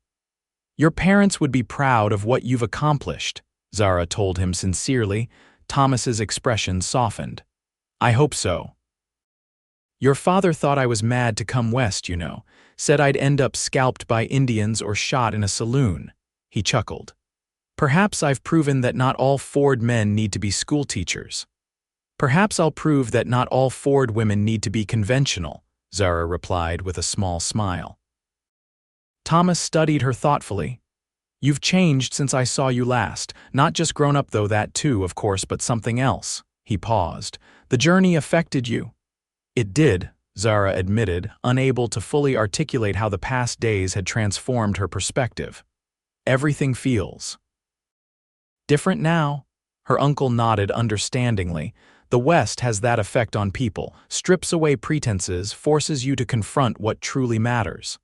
"Your parents would be proud of what you've accomplished," Zara told him sincerely. Thomas's expression softened. "I hope so. Your father thought I was mad to come west, you know, said I'd end up scalped by Indians or shot in a saloon." He chuckled. "Perhaps I've proven that not all Ford men need to be schoolteachers." "Perhaps I'll prove that not all Ford women need to be conventional," Zara replied with a small smile. Thomas studied her thoughtfully. "You've changed since I saw you last, not just grown up though, that too, of course, but something else." He paused. "The journey affected you." "It did," Zara admitted, unable to fully articulate how the past days had transformed her perspective. "Everything feels different now." Her uncle nodded understandingly. "The West has that effect on people, strips away pretenses, forces you to confront what truly matters."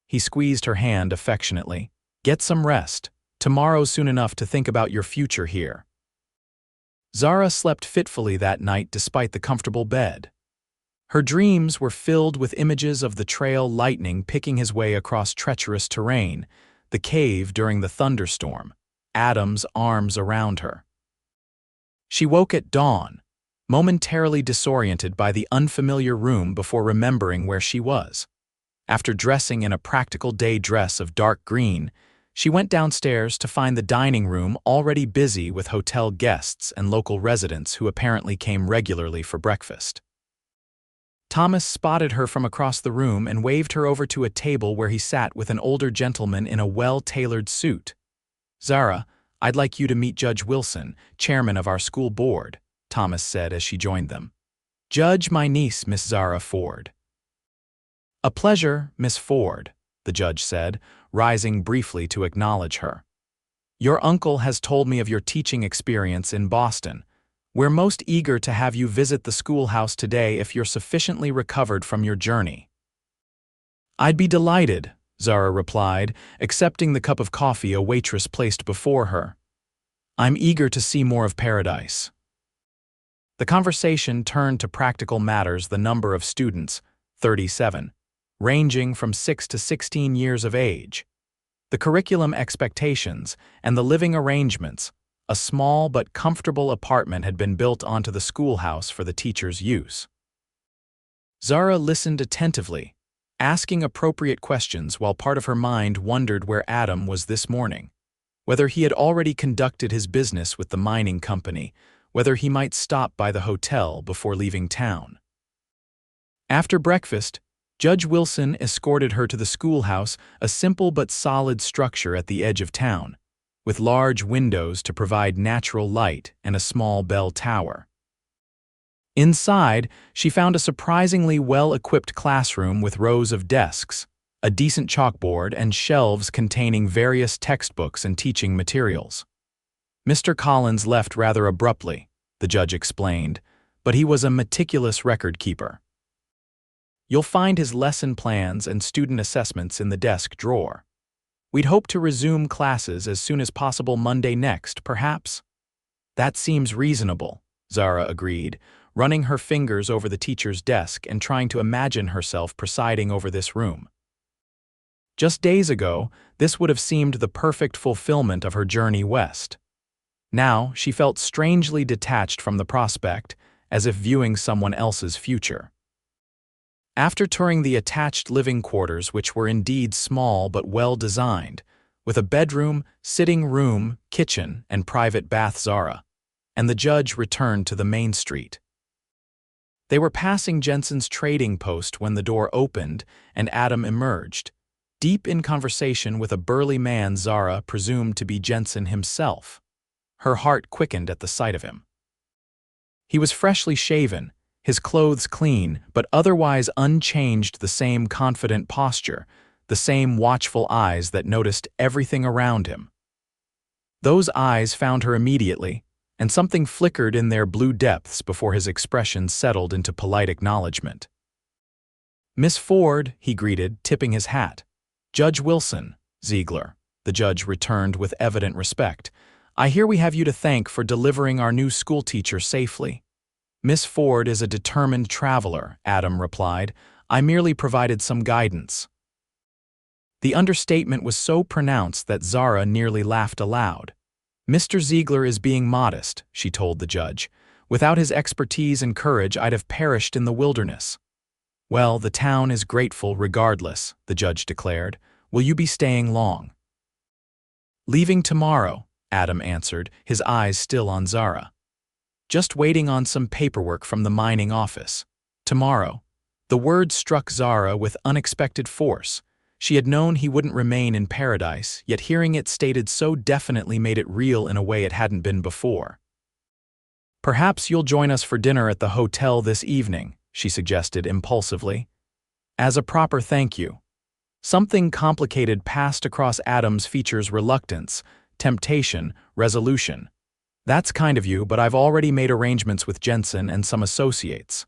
He squeezed her hand affectionately. "Get some rest. Tomorrow's soon enough to think about your future here." Zara slept fitfully that night despite the comfortable bed. Her dreams were filled with images of the trail lightning picking his way across treacherous terrain, the cave during the thunderstorm, Adam's arms around her. She woke at dawn, momentarily disoriented by the unfamiliar room before remembering where she was. After dressing in a practical day dress of dark green, she went downstairs to find the dining room already busy with hotel guests and local residents who apparently came regularly for breakfast. Thomas spotted her from across the room and waved her over to a table where he sat with an older gentleman in a well-tailored suit. "Zara, I'd like you to meet Judge Wilson, chairman of our school board," Thomas said as she joined them. "Judge, my niece, Miss Zara Ford." "A pleasure, Miss Ford," the judge said, rising briefly to acknowledge her. "Your uncle has told me of your teaching experience in Boston. We're most eager to have you visit the schoolhouse today if you're sufficiently recovered from your journey." "I'd be delighted," Zara replied, accepting the cup of coffee a waitress placed before her. "I'm eager to see more of paradise." The conversation turned to practical matters. The number of students, 37, ranging from 6 to 16 years of age, the curriculum expectations, and the living arrangements. A small but comfortable apartment had been built onto the schoolhouse for the teachers' use. Zara listened attentively, asking appropriate questions while part of her mind wondered where Adam was this morning, whether he had already conducted his business with the mining company, whether he might stop by the hotel before leaving town. After breakfast, Judge Wilson escorted her to the schoolhouse, a simple but solid structure at the edge of town, with large windows to provide natural light and a small bell tower. Inside, she found a surprisingly well-equipped classroom with rows of desks, a decent chalkboard, and shelves containing various textbooks and teaching materials. "Mr. Collins left rather abruptly," the judge explained, "but he was a meticulous record keeper. You'll find his lesson plans and student assessments in the desk drawer. We'd hope to resume classes as soon as possible Monday next, perhaps." "That seems reasonable," Zara agreed, running her fingers over the teacher's desk and trying to imagine herself presiding over this room. Just days ago, this would have seemed the perfect fulfillment of her journey west. Now, she felt strangely detached from the prospect, as if viewing someone else's future. After touring the attached living quarters, which were indeed small but well-designed, with a bedroom, sitting room, kitchen, and private bath, Zara and the judge returned to the main street. They were passing Jensen's trading post when the door opened and Adam emerged, deep in conversation with a burly man Zara presumed to be Jensen himself. Her heart quickened at the sight of him. He was freshly shaven, his clothes clean, but otherwise unchanged, the same confident posture, the same watchful eyes that noticed everything around him. Those eyes found her immediately, and something flickered in their blue depths before his expression settled into polite acknowledgement. "Miss Ford," he greeted, tipping his hat. "Judge Wilson, Ziegler," the judge returned with evident respect. "I hear we have you to thank for delivering our new schoolteacher safely." "Miss Ford is a determined traveler," Adam replied. "I merely provided some guidance." The understatement was so pronounced that Zara nearly laughed aloud. "Mr. Ziegler is being modest," she told the judge. "Without his expertise and courage, I'd have perished in the wilderness." "Well, the town is grateful regardless," the judge declared. "Will you be staying long?" "Leaving tomorrow," Adam answered, his eyes still on Zara. "Just waiting on some paperwork from the mining office. Tomorrow." The word struck Zara with unexpected force. She had known he wouldn't remain in paradise, yet hearing it stated so definitely made it real in a way it hadn't been before. "Perhaps you'll join us for dinner at the hotel this evening," she suggested impulsively. "As a proper thank you." Something complicated passed across Adam's features: reluctance, temptation, resolution. "That's kind of you, but I've already made arrangements with Jensen and some associates."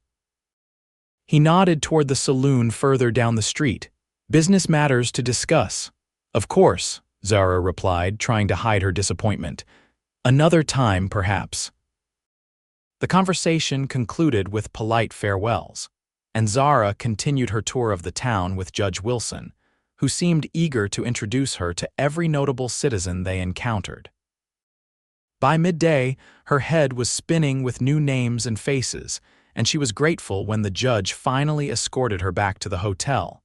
He nodded toward the saloon further down the street. "Business matters to discuss." "Of course," Zara replied, trying to hide her disappointment. "Another time, perhaps." The conversation concluded with polite farewells, and Zara continued her tour of the town with Judge Wilson, who seemed eager to introduce her to every notable citizen they encountered. By midday, her head was spinning with new names and faces, and she was grateful when the judge finally escorted her back to the hotel.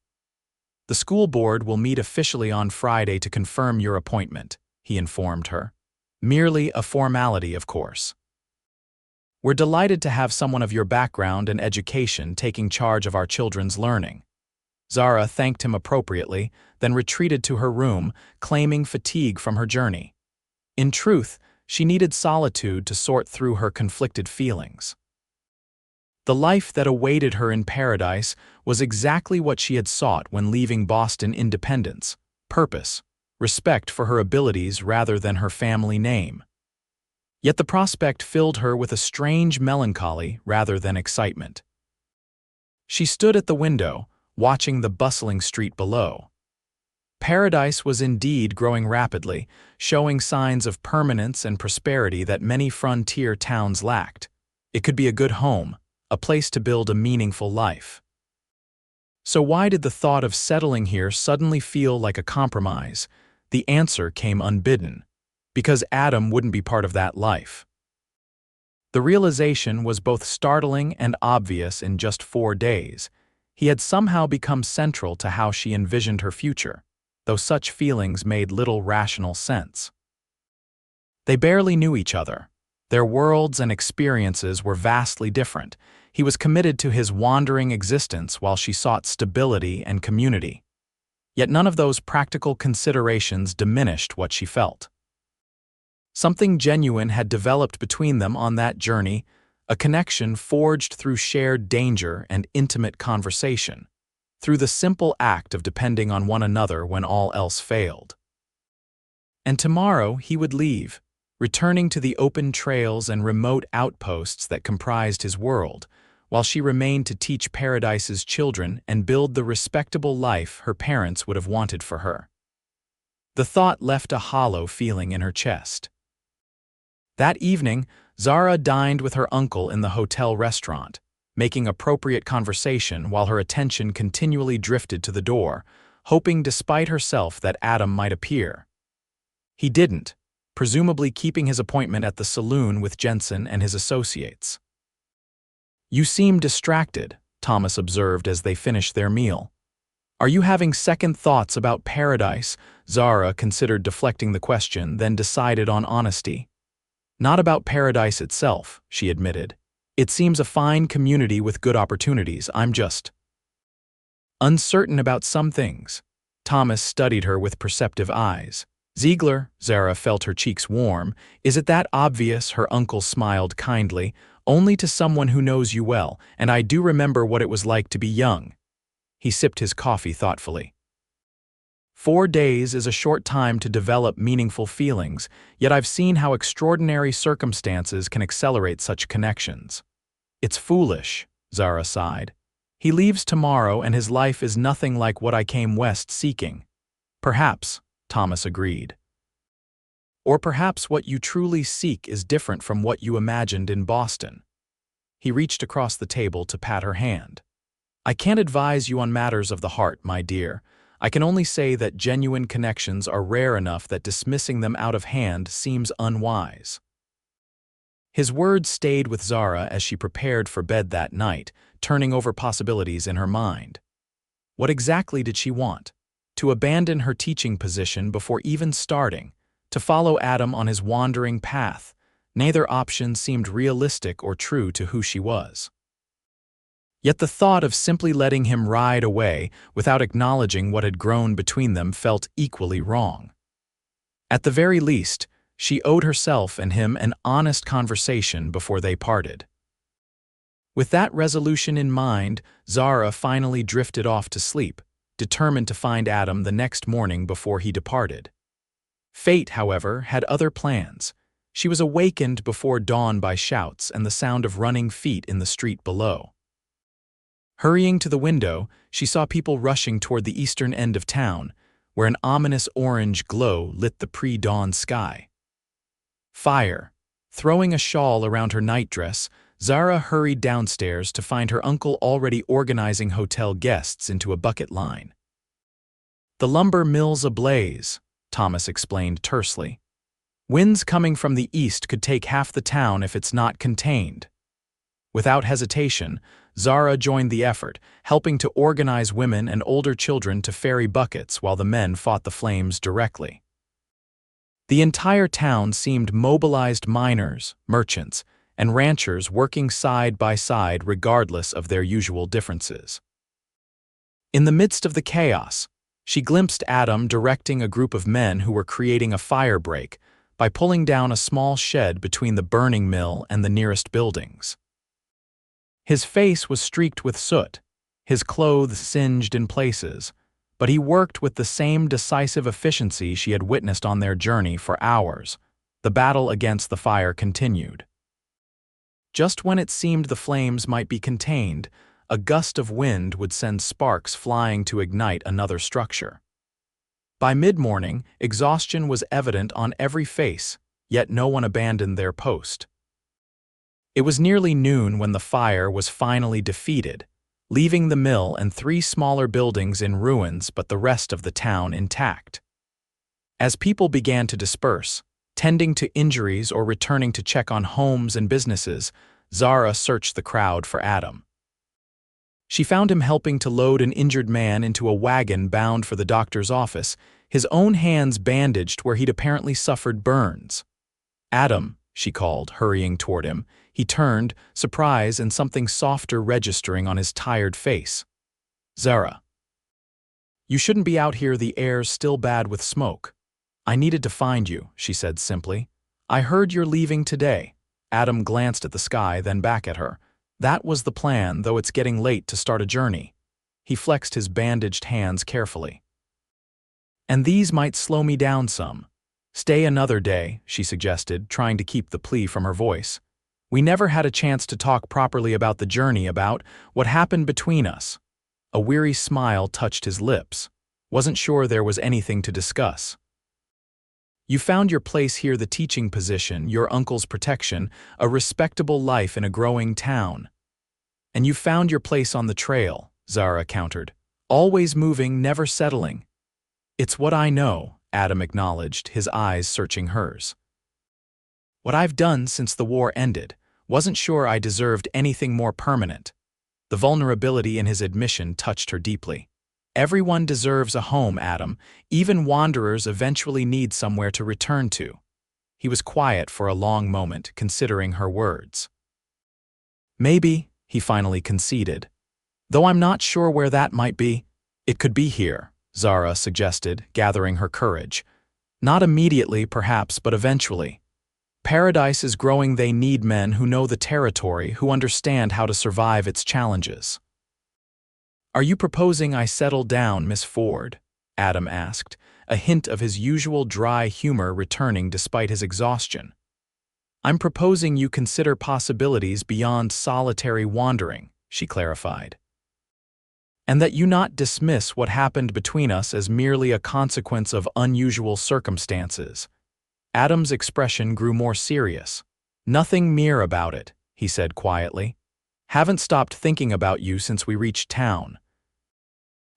"The school board will meet officially on Friday to confirm your appointment," he informed her. "Merely a formality, of course. We're delighted to have someone of your background and education taking charge of our children's learning." Zara thanked him appropriately, then retreated to her room, claiming fatigue from her journey. In truth, she needed solitude to sort through her conflicted feelings. The life that awaited her in paradise was exactly what she had sought when leaving Boston: independence, purpose, respect for her abilities rather than her family name. Yet the prospect filled her with a strange melancholy rather than excitement. She stood at the window, watching the bustling street below. Paradise was indeed growing rapidly, showing signs of permanence and prosperity that many frontier towns lacked. It could be a good home, a place to build a meaningful life. So why did the thought of settling here suddenly feel like a compromise? The answer came unbidden. Because Adam wouldn't be part of that life. The realization was both startling and obvious in just 4 days. He had somehow become central to how she envisioned her future, though such feelings made little rational sense. They barely knew each other. Their worlds and experiences were vastly different. He was committed to his wandering existence while she sought stability and community. Yet none of those practical considerations diminished what she felt. Something genuine had developed between them on that journey, a connection forged through shared danger and intimate conversation, through the simple act of depending on one another when all else failed. And tomorrow he would leave, returning to the open trails and remote outposts that comprised his world, while she remained to teach Paradise's children and build the respectable life her parents would have wanted for her. The thought left a hollow feeling in her chest. That evening, Zara dined with her uncle in the hotel restaurant, making appropriate conversation while her attention continually drifted to the door, hoping despite herself that Adam might appear. He didn't, presumably keeping his appointment at the saloon with Jensen and his associates. "You seem distracted," Thomas observed as they finished their meal. "Are you having second thoughts about Paradise?" Zara considered deflecting the question, then decided on honesty. "Not about Paradise itself," she admitted. "It seems a fine community with good opportunities. I'm just uncertain about some things." Thomas studied her with perceptive eyes. "Ziegler," Zara felt her cheeks warm. "Is it that obvious?" Her uncle smiled kindly. "Only to someone who knows you well, and I do remember what it was like to be young." He sipped his coffee thoughtfully. 4 days is a short time to develop meaningful feelings, yet I've seen how extraordinary circumstances can accelerate such connections. "It's foolish," Zara sighed. "He leaves tomorrow and his life is nothing like what I came west seeking." "Perhaps," Thomas agreed. "Or perhaps what you truly seek is different from what you imagined in Boston." He reached across the table to pat her hand. "I can't advise you on matters of the heart, my dear. I can only say that genuine connections are rare enough that dismissing them out of hand seems unwise." His words stayed with Zara as she prepared for bed that night, turning over possibilities in her mind. What exactly did she want? To abandon her teaching position before even starting, to follow Adam on his wandering path. Neither option seemed realistic or true to who she was. Yet the thought of simply letting him ride away without acknowledging what had grown between them felt equally wrong. At the very least, she owed herself and him an honest conversation before they parted. With that resolution in mind, Zara finally drifted off to sleep, determined to find Adam the next morning before he departed. Fate, however, had other plans. She was awakened before dawn by shouts and the sound of running feet in the street below. Hurrying to the window, she saw people rushing toward the eastern end of town, where an ominous orange glow lit the pre-dawn sky. Fire. Throwing a shawl around her nightdress, Zara hurried downstairs to find her uncle already organizing hotel guests into a bucket line. "The lumber mill's ablaze," Thomas explained tersely. "Winds coming from the east could take half the town if it's not contained." Without hesitation, Zara joined the effort, helping to organize women and older children to ferry buckets while the men fought the flames directly. The entire town seemed mobilized: miners, merchants, and ranchers working side by side regardless of their usual differences. In the midst of the chaos, she glimpsed Adam directing a group of men who were creating a fire break by pulling down a small shed between the burning mill and the nearest buildings. His face was streaked with soot, his clothes singed in places, but he worked with the same decisive efficiency she had witnessed on their journey for hours. The battle against the fire continued. Just when it seemed the flames might be contained, a gust of wind would send sparks flying to ignite another structure. By mid-morning, exhaustion was evident on every face, yet no one abandoned their post. It was nearly noon when the fire was finally defeated, leaving the mill and 3 smaller buildings in ruins but the rest of the town intact. As people began to disperse, tending to injuries or returning to check on homes and businesses, Zara searched the crowd for Adam. She found him helping to load an injured man into a wagon bound for the doctor's office, his own hands bandaged where he'd apparently suffered burns. "Adam," she called, hurrying toward him. He turned, surprise and something softer registering on his tired face. "Zara. You shouldn't be out here, the air's still bad with smoke." "I needed to find you," she said simply. "I heard you're leaving today." Adam glanced at the sky, then back at her. "That was the plan, though it's getting late to start a journey." He flexed his bandaged hands carefully. "And these might slow me down some." "Stay another day," she suggested, trying to keep the plea from her voice. "We never had a chance to talk properly about the journey, about what happened between us." A weary smile touched his lips. Wasn't sure there was anything to discuss. "You found your place here, the teaching position, your uncle's protection, a respectable life in a growing town. And you found your place on the trail," Zara countered. "Always moving, never settling." "It's what I know," Adam acknowledged, his eyes searching hers. "What I've done since the war ended. Wasn't sure I deserved anything more permanent." The vulnerability in his admission touched her deeply. "Everyone deserves a home, Adam. Even wanderers eventually need somewhere to return to." He was quiet for a long moment, considering her words. "Maybe," he finally conceded. "Though I'm not sure where that might be." "It could be here," Zara suggested, gathering her courage. "Not immediately, perhaps, but eventually. Paradise is growing. They need men who know the territory, who understand how to survive its challenges." "Are you proposing I settle down, Miss Ford?" Adam asked, a hint of his usual dry humor returning despite his exhaustion. "I'm proposing you consider possibilities beyond solitary wandering," she clarified. "And that you not dismiss what happened between us as merely a consequence of unusual circumstances." Adam's expression grew more serious. "Nothing mere about it," he said quietly. "Haven't stopped thinking about you since we reached town.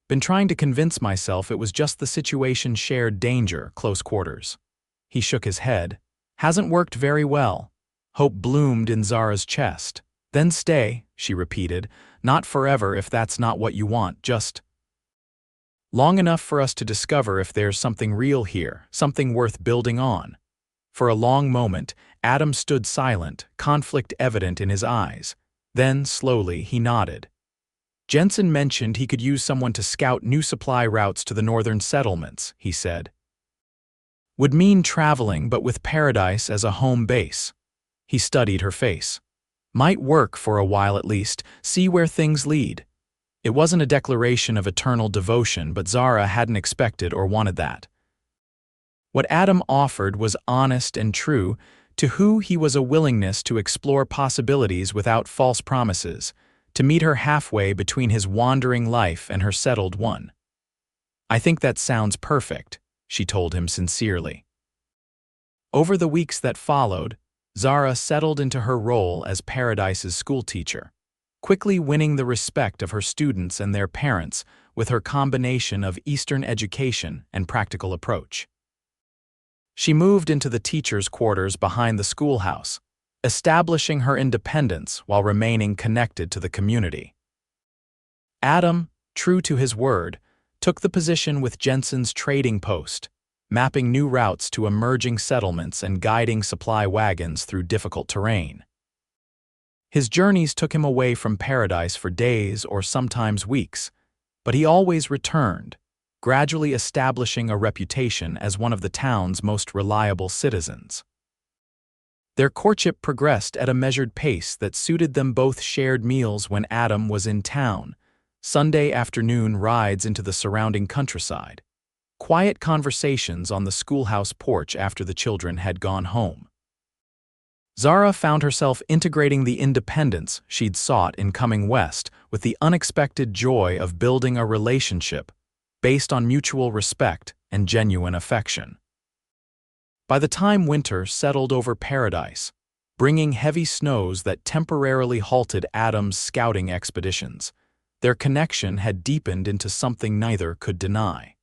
Been trying to convince myself it was just the situation, shared danger, close quarters." He shook his head. "Hasn't worked very well." Hope bloomed in Zara's chest. "Then stay," she repeated. "Not forever if that's not what you want, just long enough for us to discover if there's something real here, something worth building on." For a long moment, Adam stood silent, conflict evident in his eyes. Then, slowly, he nodded. "Jensen mentioned he could use someone to scout new supply routes to the northern settlements," he said. "Would mean traveling, but with Paradise as a home base." He studied her face. "Might work for a while at least, see where things lead." It wasn't a declaration of eternal devotion, but Zara hadn't expected or wanted that. What Adam offered was honest and true, to who he was, a willingness to explore possibilities without false promises, to meet her halfway between his wandering life and her settled one. "I think that sounds perfect," she told him sincerely. Over the weeks that followed, Zara settled into her role as Paradise's schoolteacher, quickly winning the respect of her students and their parents with her combination of Eastern education and practical approach. She moved into the teachers' quarters behind the schoolhouse, establishing her independence while remaining connected to the community. Adam, true to his word, took the position with Jensen's trading post, mapping new routes to emerging settlements and guiding supply wagons through difficult terrain. His journeys took him away from Paradise for days or sometimes weeks, but he always returned, gradually establishing a reputation as one of the town's most reliable citizens. Their courtship progressed at a measured pace that suited them both. Shared meals when Adam was in town, Sunday afternoon rides into the surrounding countryside, quiet conversations on the schoolhouse porch after the children had gone home. Zara found herself integrating the independence she'd sought in coming west with the unexpected joy of building a relationship based on mutual respect and genuine affection. By the time winter settled over Paradise, bringing heavy snows that temporarily halted Adam's scouting expeditions, their connection had deepened into something neither could deny.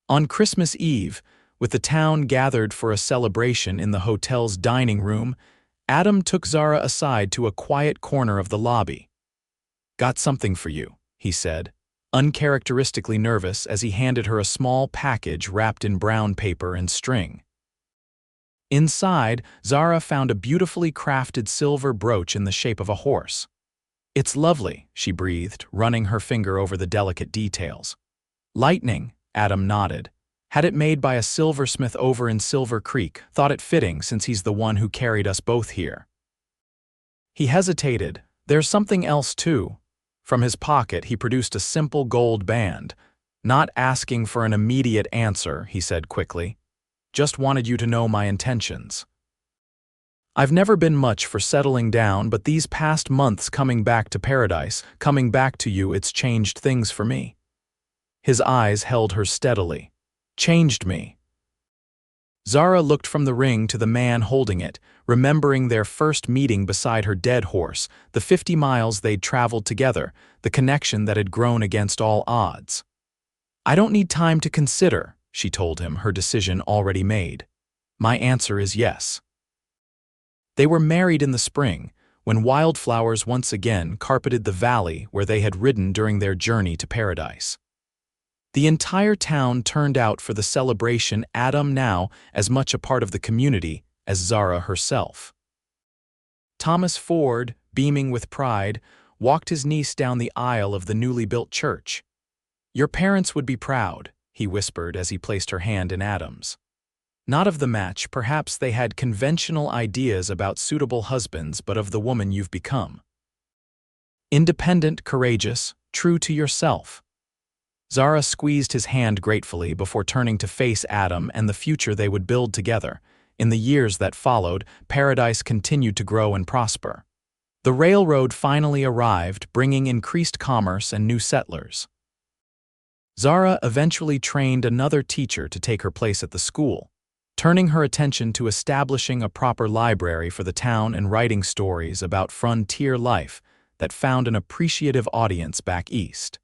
On Christmas Eve, with the town gathered for a celebration in the hotel's dining room, Adam took Zara aside to a quiet corner of the lobby. "Got something for you," he said, uncharacteristically nervous as he handed her a small package wrapped in brown paper and string. Inside, Zara found a beautifully crafted silver brooch in the shape of a horse. "It's lovely," she breathed, running her finger over the delicate details. "Lightning," Adam nodded. "Had it made by a silversmith over in Silver Creek, thought it fitting since he's the one who carried us both here." He hesitated. "There's something else too." From his pocket he produced a simple gold band. "Not asking for an immediate answer," he said quickly. "Just wanted you to know my intentions. I've never been much for settling down, but these past months coming back to Paradise, coming back to you, it's changed things for me." His eyes held her steadily. "Changed me." Zara looked from the ring to the man holding it, remembering their first meeting beside her dead horse, the 50 miles they'd traveled together, the connection that had grown against all odds. "I don't need time to consider," she told him, her decision already made. "My answer is yes." They were married in the spring, when wildflowers once again carpeted the valley where they had ridden during their journey to Paradise. The entire town turned out for the celebration, Adam now as much a part of the community as Zara herself. Thomas Ford, beaming with pride, walked his niece down the aisle of the newly built church. "Your parents would be proud," he whispered as he placed her hand in Adam's. "Not of the match, perhaps they had conventional ideas about suitable husbands, but of the woman you've become. Independent, courageous, true to yourself." Zara squeezed his hand gratefully before turning to face Adam and the future they would build together. In the years that followed, Paradise continued to grow and prosper. The railroad finally arrived, bringing increased commerce and new settlers. Zara eventually trained another teacher to take her place at the school, turning her attention to establishing a proper library for the town and writing stories about frontier life that found an appreciative audience back east.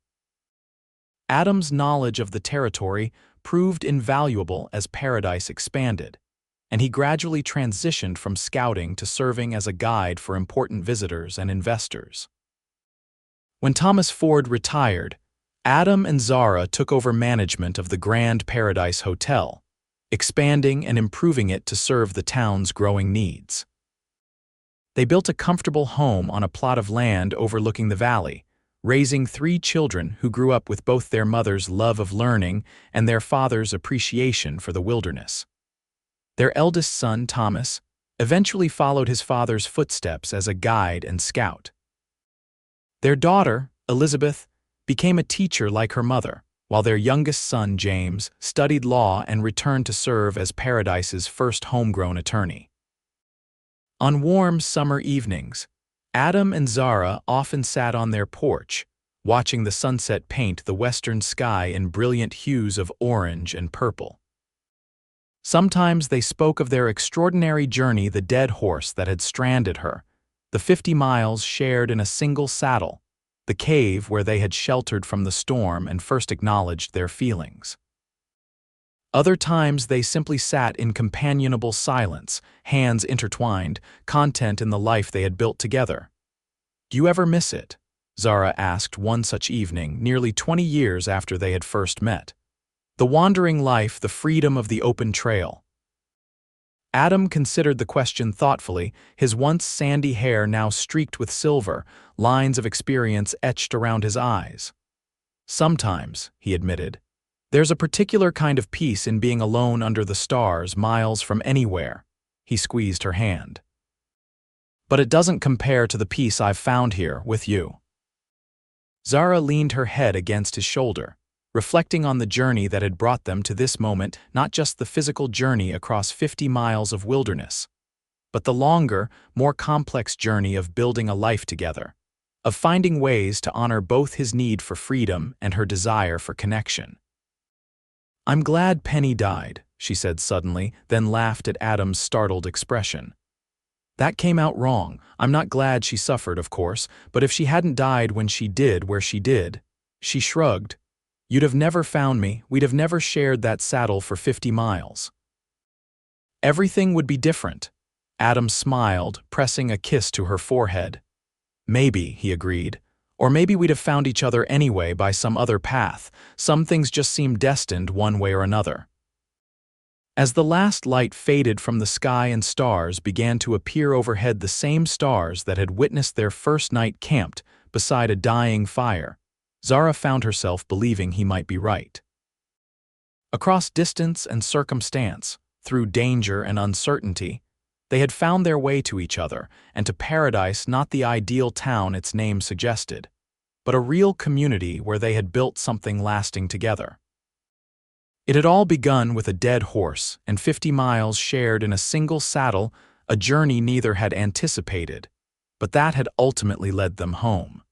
Adam's knowledge of the territory proved invaluable as Paradise expanded, and he gradually transitioned from scouting to serving as a guide for important visitors and investors. When Thomas Ford retired, Adam and Zara took over management of the Grand Paradise Hotel, expanding and improving it to serve the town's growing needs. They built a comfortable home on a plot of land overlooking the valley, raising 3 children who grew up with both their mother's love of learning and their father's appreciation for the wilderness. Their eldest son, Thomas, eventually followed his father's footsteps as a guide and scout. Their daughter, Elizabeth, became a teacher like her mother, while their youngest son, James, studied law and returned to serve as Paradise's first homegrown attorney. On warm summer evenings, Adam and Zara often sat on their porch, watching the sunset paint the western sky in brilliant hues of orange and purple. Sometimes they spoke of their extraordinary journey, the dead horse that had stranded her, the 50 miles shared in a single saddle, the cave where they had sheltered from the storm and first acknowledged their feelings. Other times they simply sat in companionable silence, hands intertwined, content in the life they had built together. "Do you ever miss it?" Zara asked one such evening, nearly 20 years after they had first met. "The wandering life, the freedom of the open trail." Adam considered the question thoughtfully, his once sandy hair now streaked with silver, lines of experience etched around his eyes. "Sometimes," he admitted. "There's a particular kind of peace in being alone under the stars, miles from anywhere." He squeezed her hand. "But it doesn't compare to the peace I've found here, with you." Zara leaned her head against his shoulder, reflecting on the journey that had brought them to this moment, not just the physical journey across 50 miles of wilderness, but the longer, more complex journey of building a life together, of finding ways to honor both his need for freedom and her desire for connection. "I'm glad Penny died," she said suddenly, then laughed at Adam's startled expression. "That came out wrong. I'm not glad she suffered, of course, but if she hadn't died when she did, where she did," she shrugged, "you'd have never found me, we'd have never shared that saddle for 50 miles. Everything would be different." Adam smiled, pressing a kiss to her forehead. "Maybe," he agreed. "Or maybe we'd have found each other anyway by some other path. Some things just seem destined one way or another." As the last light faded from the sky and stars began to appear overhead, the same stars that had witnessed their first night camped beside a dying fire, Zara found herself believing he might be right. Across distance and circumstance, through danger and uncertainty, they had found their way to each other, and to paradise, not the ideal town its name suggested, but a real community where they had built something lasting together. It had all begun with a dead horse and 50 miles shared in a single saddle, a journey neither had anticipated, but that had ultimately led them home.